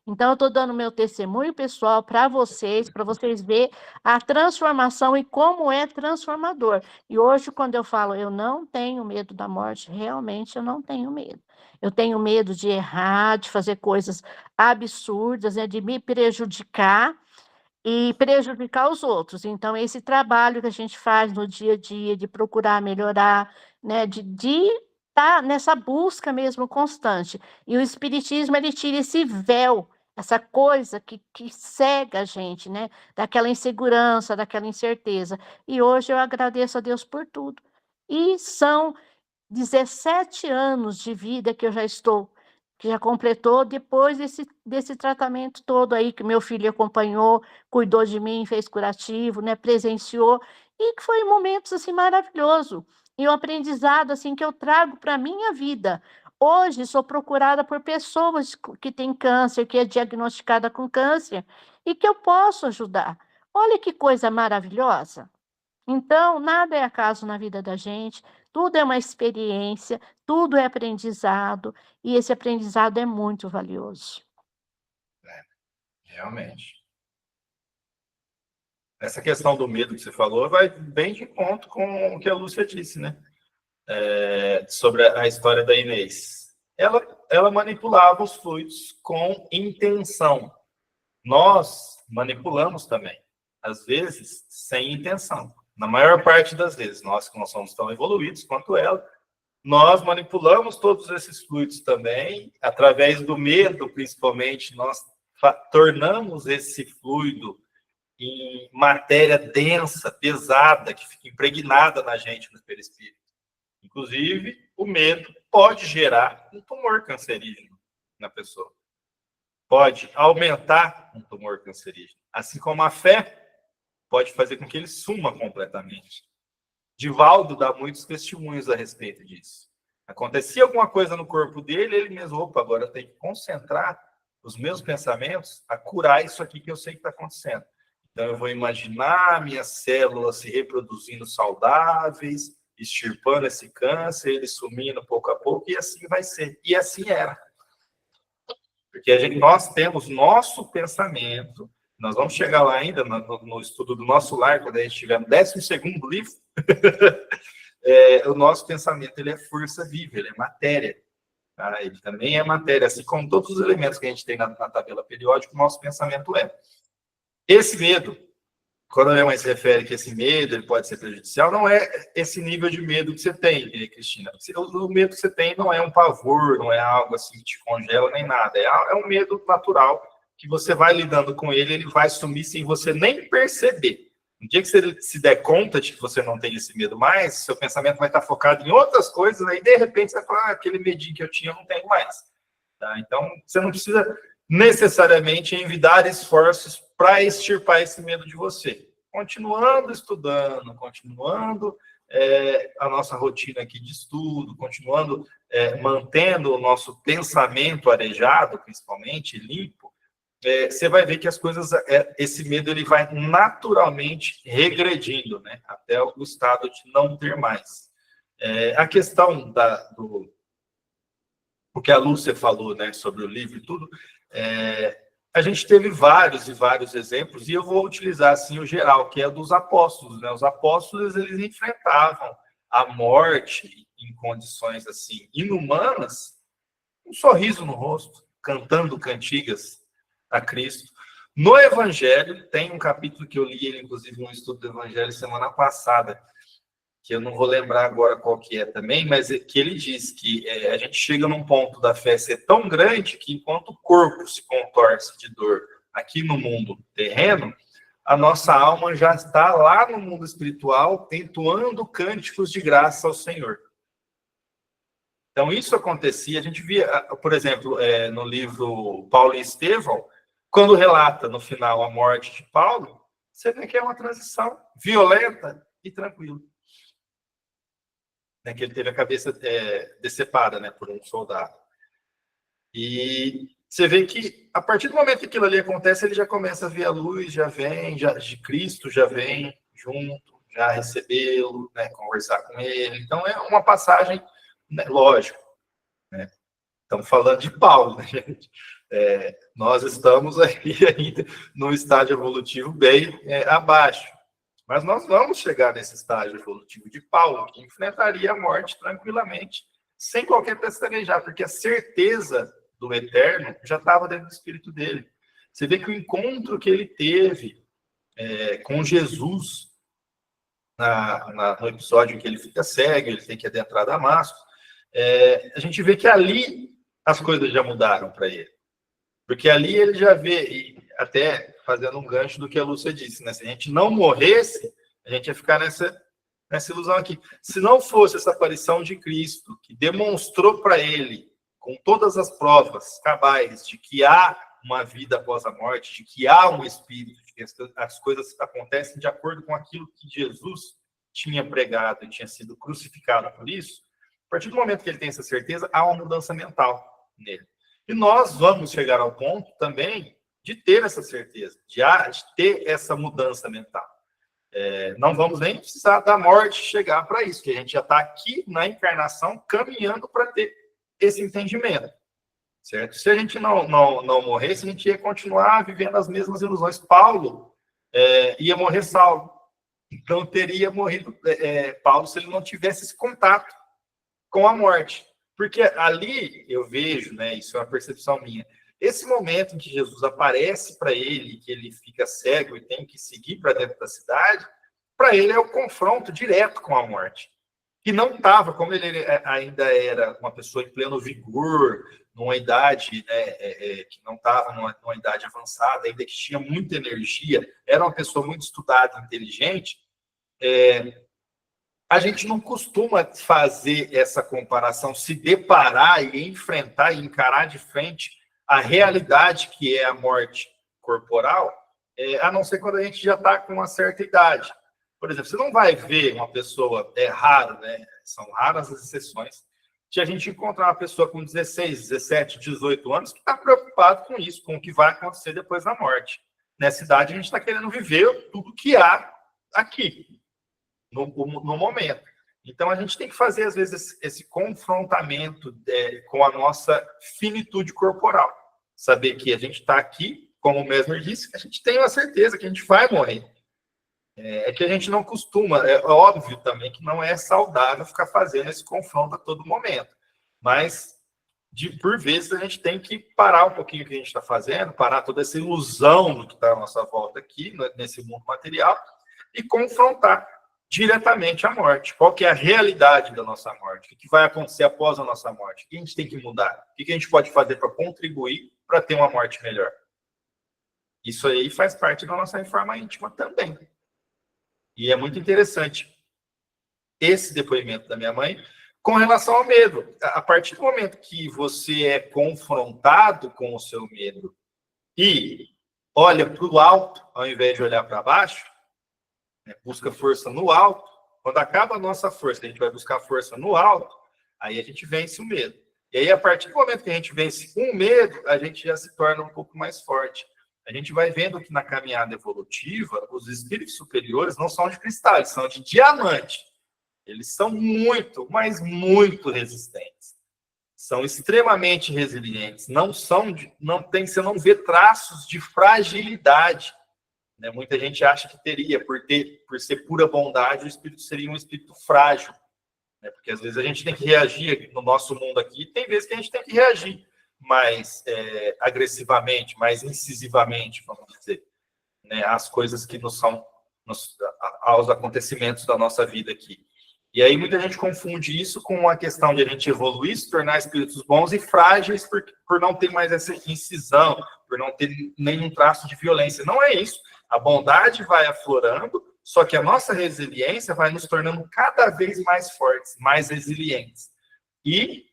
C: Então, eu estou dando meu testemunho pessoal para vocês verem a transformação e como é transformador. E hoje, quando eu falo, eu não tenho medo da morte, realmente eu não tenho medo. Eu tenho medo de errar, de fazer coisas absurdas, né, de me prejudicar e prejudicar os outros. Então, esse trabalho que a gente faz no dia a dia, de procurar melhorar, né, de estar nessa busca mesmo constante. E o espiritismo, ele tira esse véu, essa coisa que cega a gente, né, daquela insegurança, daquela incerteza. E hoje eu agradeço a Deus por tudo. E são 17 anos de vida que eu já estou, que já completou depois desse tratamento todo aí, que meu filho acompanhou, cuidou de mim, fez curativo, né, presenciou, e que foi momentos, assim, maravilhoso. E um aprendizado, assim, que eu trago para a minha vida. Hoje, sou procurada por pessoas que têm câncer, que é diagnosticada com câncer, e que eu posso ajudar. Olha que coisa maravilhosa. Então, nada é acaso na vida da gente, tudo é uma experiência, tudo é aprendizado, e esse aprendizado é muito valioso.
A: Realmente. Essa questão do medo que você falou vai bem de encontro com o que a Lúcia disse, né? Sobre a história da Inês. Ela ela manipulava os fluidos com intenção. Nós manipulamos também, às vezes sem intenção. Na maior parte das vezes, nós que não somos tão evoluídos quanto ela, nós manipulamos todos esses fluidos também, através do medo, principalmente, nós tornamos esse fluido em matéria densa, pesada, que fica impregnada na gente, no perispírito. Inclusive, o medo pode gerar um tumor cancerígeno na pessoa. Pode aumentar um tumor cancerígeno. Assim como a fé pode fazer com que ele suma completamente. Divaldo dá muitos testemunhos a respeito disso. Acontecia alguma coisa no corpo dele, ele mesmo, opa, agora eu tenho que concentrar os meus pensamentos a curar isso aqui que eu sei que está acontecendo. Então, eu vou imaginar minhas células se reproduzindo saudáveis, extirpando esse câncer, ele sumindo pouco a pouco, e assim vai ser. E assim era. Porque nós temos nosso pensamento, nós vamos chegar lá ainda no estudo do nosso lar, quando a gente estiver no 12º livro, o nosso pensamento ele é força viva, ele é matéria. Tá? Ele também é matéria, assim como todos os elementos que a gente tem na tabela periódica, o nosso pensamento é. Esse medo, quando a minha mãe se refere que esse medo ele pode ser prejudicial, não é esse nível de medo que você tem, Cristina. O medo que você tem não é um pavor, não é algo assim que te congela, nem nada. É um medo natural, que você vai lidando com ele, ele vai sumir sem você nem perceber. No dia que você se der conta de que você não tem esse medo mais, seu pensamento vai estar focado em outras coisas, aí de repente você vai falar, aquele medinho que eu tinha, eu não tenho mais. Tá? Então, você não precisa necessariamente envidar esforços para extirpar esse medo de você. Continuando estudando, continuando a nossa rotina aqui de estudo, continuando mantendo o nosso pensamento arejado, principalmente, limpo, você vai ver que as coisas, esse medo ele vai naturalmente regredindo, né, até o estado de não ter mais. A questão o que a Lúcia falou, né, sobre o livro e tudo, a gente teve vários e vários exemplos, e eu vou utilizar assim o geral, que é dos apóstolos, né? Os apóstolos eles enfrentavam a morte em condições assim inumanas, um sorriso no rosto, cantando cantigas a Cristo. No Evangelho, tem um capítulo que eu li, ele, inclusive, no estudo do Evangelho semana passada, que eu não vou lembrar agora qual que é também, mas que ele diz que a gente chega num ponto da fé ser tão grande que enquanto o corpo se contorce de dor aqui no mundo terreno, a nossa alma já está lá no mundo espiritual entoando cânticos de graça ao Senhor. Então, isso acontecia, a gente via, por exemplo, no livro Paulo e Estevão, quando relata no final a morte de Paulo, você vê que é uma transição violenta e tranquila. Que ele teve a cabeça decepada, né, por um soldado. E você vê que, a partir do momento que aquilo ali acontece, ele já começa a ver a luz, já vem, de Cristo já vem junto, já recebê-lo, né, conversar com ele. Então, é uma passagem, né, lógico. Né? Estamos falando de Paulo, né, gente? Nós estamos aqui ainda no estágio evolutivo bem abaixo. Mas nós vamos chegar nesse estágio evolutivo de Paulo, que enfrentaria a morte tranquilamente, sem qualquer pestanejar, porque a certeza do eterno já estava dentro do espírito dele. Você vê que o encontro que ele teve com Jesus, no episódio em que ele fica cego, ele tem que adentrar Damasco, a gente vê que ali as coisas já mudaram para ele. Porque ali ele já vê, e até fazendo um gancho do que a Lúcia disse, né? Se a gente não morresse, a gente ia ficar nessa ilusão aqui. Se não fosse essa aparição de Cristo, que demonstrou para ele, com todas as provas cabais, de que há uma vida após a morte, de que há um espírito, de que as coisas acontecem de acordo com aquilo que Jesus tinha pregado e tinha sido crucificado por isso, a partir do momento que ele tem essa certeza, há uma mudança mental nele. E nós vamos chegar ao ponto também de ter essa certeza, de ter essa mudança mental. Não vamos nem precisar da morte chegar para isso, que a gente já está aqui na encarnação caminhando para ter esse entendimento. Certo? Se a gente não morresse, a gente ia continuar vivendo as mesmas ilusões. Paulo ia morrer salvo. Então, teria morrido Paulo se ele não tivesse esse contato com a morte. Porque ali eu vejo, né, isso é uma percepção minha, esse momento em que Jesus aparece para ele, que ele fica cego e tem que seguir para dentro da cidade, para ele é o confronto direto com a morte. Que não estava, como ele ainda era uma pessoa em pleno vigor, numa idade, né, que não estava numa idade avançada, ainda que tinha muita energia, era uma pessoa muito estudada, inteligente, a gente não costuma fazer essa comparação, se deparar e enfrentar e encarar de frente a realidade que é a morte corporal, a não ser quando a gente já está com uma certa idade. Por exemplo, você não vai ver uma pessoa, é raro, né? São raras as exceções, de a gente encontrar uma pessoa com 16, 17, 18 anos que está preocupado com isso, com o que vai acontecer depois da morte. Nessa idade, a gente está querendo viver tudo que há aqui, no momento. Então, a gente tem que fazer, às vezes, esse confrontamento com a nossa finitude corporal. Saber que a gente está aqui, como o Mesmer disse, a gente tem uma certeza que a gente vai morrer. É que a gente não costuma, é óbvio também que não é saudável ficar fazendo esse confronto a todo momento. Mas, por vezes, a gente tem que parar um pouquinho o que a gente está fazendo, parar toda essa ilusão do que está à nossa volta aqui, nesse mundo material, e confrontar diretamente a morte. Qual que é a realidade da nossa morte? O que vai acontecer após a nossa morte? O que a gente tem que mudar? O que a gente pode fazer para contribuir para ter uma morte melhor? Isso aí faz parte da nossa reforma íntima também. E é muito interessante esse depoimento da minha mãe com relação ao medo. A partir do momento que você é confrontado com o seu medo e olha para o alto, ao invés de olhar para baixo, busca força no alto, quando acaba a nossa força, a gente vai buscar força no alto, aí a gente vence o medo. E aí, a partir do momento que a gente vence o medo, a gente já se torna um pouco mais forte. A gente vai vendo que na caminhada evolutiva, os espíritos superiores não são de cristal, eles são de diamante. Eles são muito, mas muito resistentes. São extremamente resilientes. Você não vê traços de fragilidade. Né? Muita gente acha que teria, por ser pura bondade, o espírito seria um espírito frágil. Né? Porque às vezes a gente tem que reagir no nosso mundo aqui, tem vezes que a gente tem que reagir mais agressivamente, mais incisivamente, vamos dizer, né, às coisas que aos acontecimentos da nossa vida aqui. E aí muita gente confunde isso com a questão de a gente evoluir, se tornar espíritos bons e frágeis por não ter mais essa incisão, por não ter nenhum traço de violência. Não é isso. A bondade vai aflorando, só que a nossa resiliência vai nos tornando cada vez mais fortes, mais resilientes. E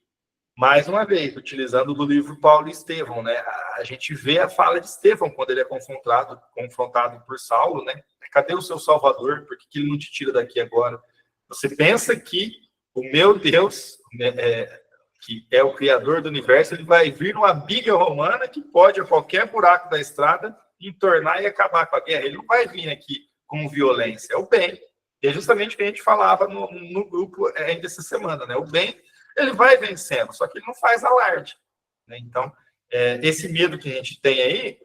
A: mais uma vez, utilizando do livro Paulo e Estevão, né? A gente vê a fala de Estevão quando ele é confrontado por Saulo, né? Cadê o seu Salvador? Por que ele não te tira daqui agora? Você pensa que o meu Deus, que é o Criador do universo, ele vai vir numa biga romana que pode, a qualquer buraco da estrada, entornar e acabar com a guerra. Ele não vai vir aqui com violência, é o bem. E é justamente o que a gente falava no grupo ainda essa semana, né? O bem, ele vai vencendo, só que ele não faz alarde. Né? Então, esse medo que a gente tem aí,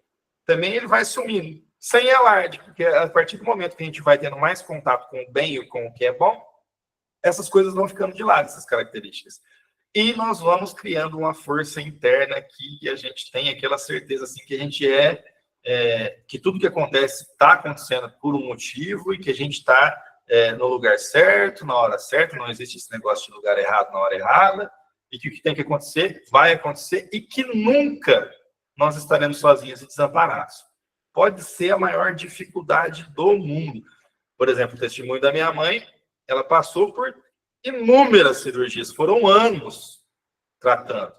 A: também ele vai sumindo, sem alarde, porque a partir do momento que a gente vai tendo mais contato com o bem e com o que é bom, essas coisas vão ficando de lado, essas características. E nós vamos criando uma força interna que a gente tem aquela certeza assim, que a gente que tudo que acontece está acontecendo por um motivo e que a gente está no lugar certo, na hora certa, não existe esse negócio de lugar errado na hora errada, e que o que tem que acontecer, vai acontecer, e que nunca nós estaremos sozinhos e desamparados. Pode ser a maior dificuldade do mundo. Por exemplo, o testemunho da minha mãe, ela passou por inúmeras cirurgias, foram anos tratando.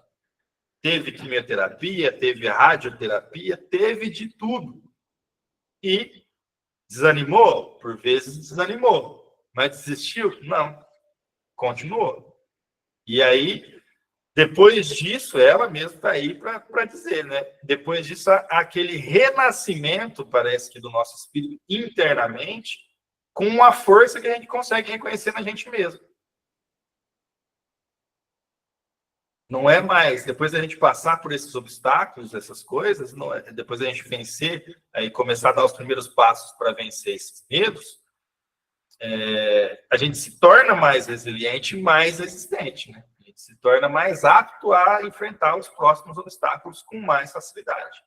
A: Teve quimioterapia, teve radioterapia, teve de tudo. E desanimou? Por vezes desanimou. Mas desistiu? Não. Continuou. E aí, depois disso, ela mesma está aí para dizer, né? Depois disso, aquele renascimento, parece que do nosso espírito internamente, com uma força que a gente consegue reconhecer na gente mesmo. Não é mais, depois da gente passar por esses obstáculos, essas coisas, depois da gente vencer, aí começar a dar os primeiros passos para vencer esses medos, a gente se torna mais resiliente e mais resistente, né? gente se torna mais apto a enfrentar os próximos obstáculos com mais facilidade.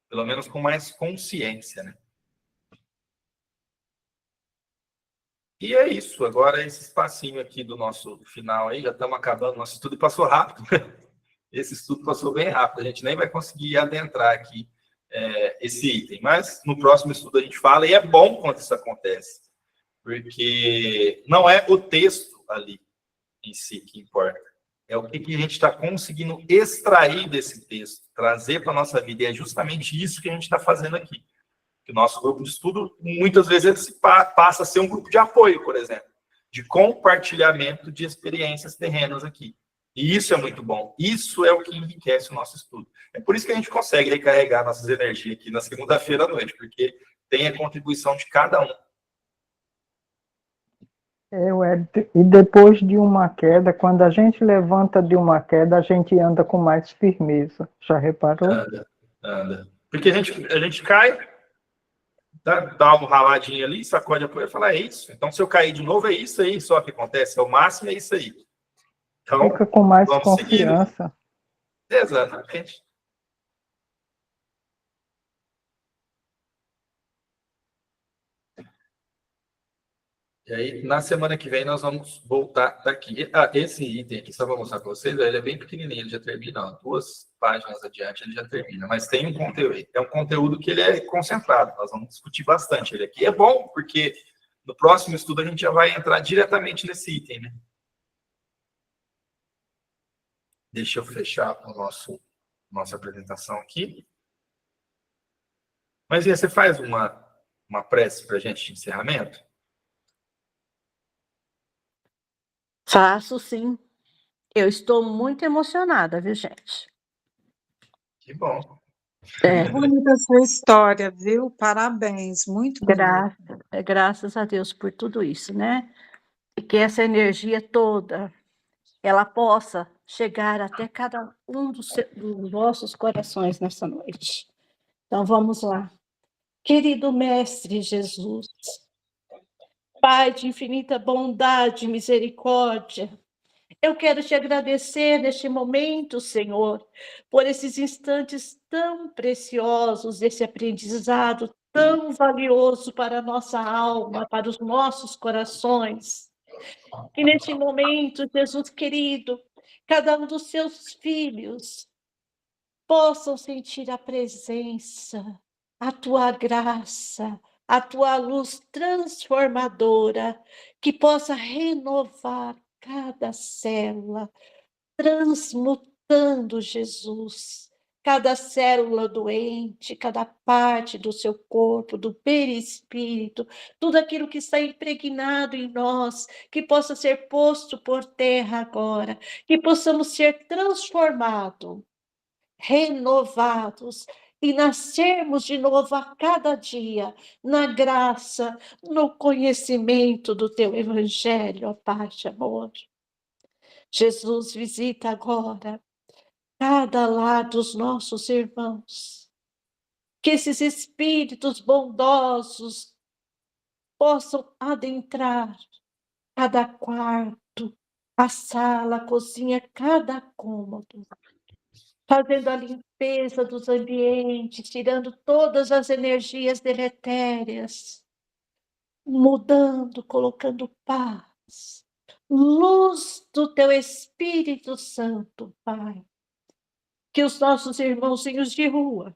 A: Pelo menos com mais consciência, né? E é isso. Agora, esse espacinho aqui do nosso final aí, já estamos acabando. Nosso estudo passou rápido. Esse estudo passou bem rápido. A gente nem vai conseguir adentrar aqui esse item. Mas no próximo estudo a gente fala, e é bom quando isso acontece. Porque não é o texto ali em si que importa. É o que a gente está conseguindo extrair desse texto, trazer para a nossa vida. E é justamente isso que a gente está fazendo aqui. Que o nosso grupo de estudo, muitas vezes, passa a ser um grupo de apoio, por exemplo, de compartilhamento de experiências terrenas aqui. E isso é muito bom. Isso é o que enriquece o nosso estudo. É por isso que a gente consegue recarregar nossas energias aqui na segunda-feira à noite, porque tem a contribuição de cada um.
G: E depois de uma queda, quando a gente levanta de uma queda, a gente anda com mais firmeza. Já reparou?
A: Anda. Porque a gente cai, dá uma raladinha ali, sacode a poeira e fala, é isso. Então, se eu cair de novo, é isso aí só que acontece. É o máximo, é isso aí. Então,
G: fica com mais
A: vamos
G: confiança.
A: Seguindo. Exatamente. E aí, na semana que vem, nós vamos voltar daqui. Esse item aqui, só vou mostrar para vocês, ele é bem pequenininho, ele já termina, 2 páginas adiante, ele já termina. Mas tem um conteúdo, é um conteúdo que ele é concentrado, nós vamos discutir bastante ele aqui. É bom, porque no próximo estudo a gente já vai entrar diretamente nesse item, né? Deixa eu fechar a nossa apresentação aqui. Mas e aí, você faz uma prece para a gente de encerramento?
C: Faço, sim. Eu estou muito emocionada, viu, gente?
A: Que bom.
E: Bonita a sua história, viu? Parabéns, muito bonito.
C: Graças a Deus por tudo isso, né? E que essa energia toda, ela possa chegar até cada um dos nossos corações nessa noite. Então, vamos lá. Querido Mestre Jesus, Pai de infinita bondade e misericórdia, eu quero te agradecer neste momento, Senhor, por esses instantes tão preciosos, esse aprendizado tão valioso para a nossa alma, para os nossos corações. Que neste momento, Jesus querido, cada um dos seus filhos possam sentir a presença, a tua graça, a tua luz transformadora, que possa renovar cada célula, transmutando, Jesus, cada célula doente, cada parte do seu corpo, do perispírito, tudo aquilo que está impregnado em nós, que possa ser posto por terra agora, que possamos ser transformados, renovados, e nascermos de novo a cada dia, na graça, no conhecimento do teu evangelho, ó Pai de amor. Jesus, visita agora cada lar dos nossos irmãos, que esses espíritos bondosos possam adentrar cada quarto, a sala, a cozinha, cada cômodo, fazendo a limpeza dos ambientes, tirando todas as energias deletérias, mudando, colocando paz, luz do teu Espírito Santo, Pai. Que os nossos irmãozinhos de rua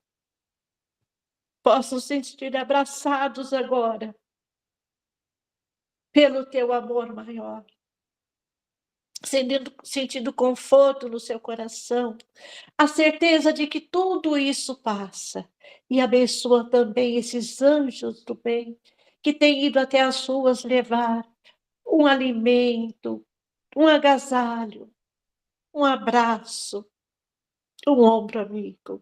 C: possam se sentir abraçados agora pelo teu amor maior, sentindo conforto no seu coração, a certeza de que tudo isso passa, e abençoa também esses anjos do bem que têm ido até as ruas levar um alimento, um agasalho, um abraço, um ombro amigo.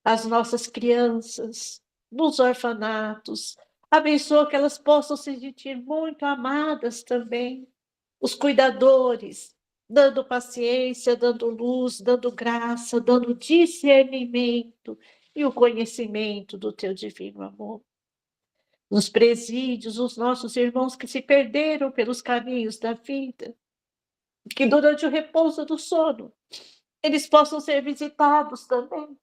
C: As nossas crianças nos orfanatos, abençoa que elas possam se sentir muito amadas também. Os cuidadores, dando paciência, dando luz, dando graça, dando discernimento e o conhecimento do teu divino amor. Nos presídios, os nossos irmãos que se perderam pelos caminhos da vida, que durante o repouso do sono, eles possam ser visitados também.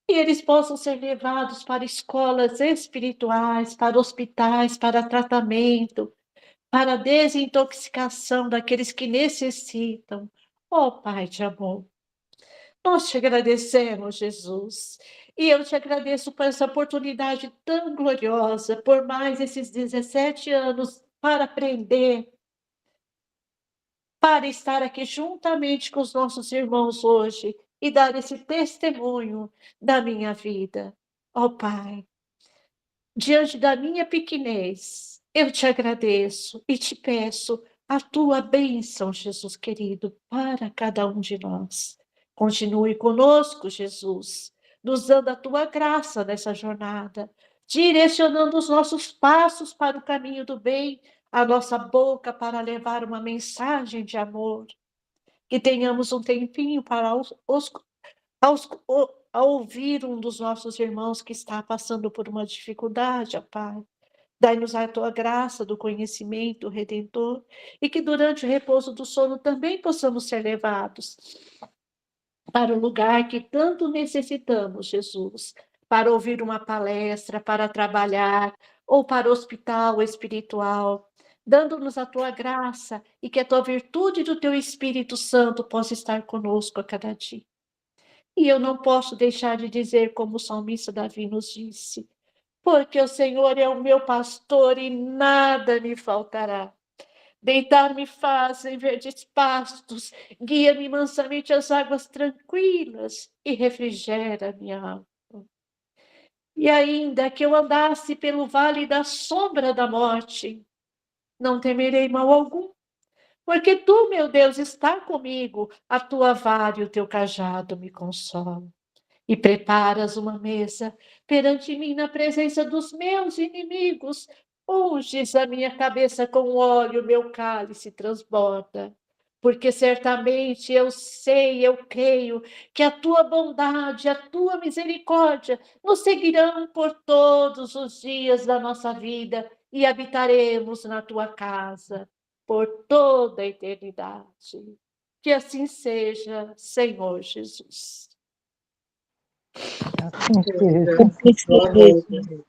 C: E eles possam ser levados para escolas espirituais, para hospitais, para tratamento, para desintoxicação daqueles que necessitam. Ó Pai de amor, nós te agradecemos, Jesus. E eu te agradeço por essa oportunidade tão gloriosa, por mais esses 17 anos para aprender, para estar aqui juntamente com os nossos irmãos hoje e dar esse testemunho da minha vida. Ó Pai, diante da minha pequenez, eu te agradeço e te peço a tua bênção, Jesus querido, para cada um de nós. Continue conosco, Jesus, nos dando a tua graça nessa jornada, direcionando os nossos passos para o caminho do bem, a nossa boca para levar uma mensagem de amor. Que tenhamos um tempinho para ao ouvir um dos nossos irmãos que está passando por uma dificuldade, ó Pai. Dai-nos a tua graça do conhecimento redentor e que durante o repouso do sono também possamos ser levados para o lugar que tanto necessitamos, Jesus, para ouvir uma palestra, para trabalhar ou para o hospital espiritual, dando-nos a tua graça e que a tua virtude do teu Espírito Santo possa estar conosco a cada dia. E eu não posso deixar de dizer, como o salmista Davi nos disse, porque o Senhor é o meu pastor e nada me faltará. Deitar-me faz em verdes pastos, guia-me mansamente às águas tranquilas e refrigera minha alma. E ainda que eu andasse pelo vale da sombra da morte, não temerei mal algum, porque tu, meu Deus, está comigo, a tua vara e o teu cajado me consolam. E preparas uma mesa perante mim na presença dos meus inimigos. Unges a minha cabeça com óleo, meu cálice transborda. Porque certamente eu sei, eu creio, que a tua bondade, a tua misericórdia nos seguirão por todos os dias da nossa vida e habitaremos na tua casa por toda a eternidade. Que assim seja, Senhor Jesus.
G: Assim seja.
B: Porque
D: Boa noite.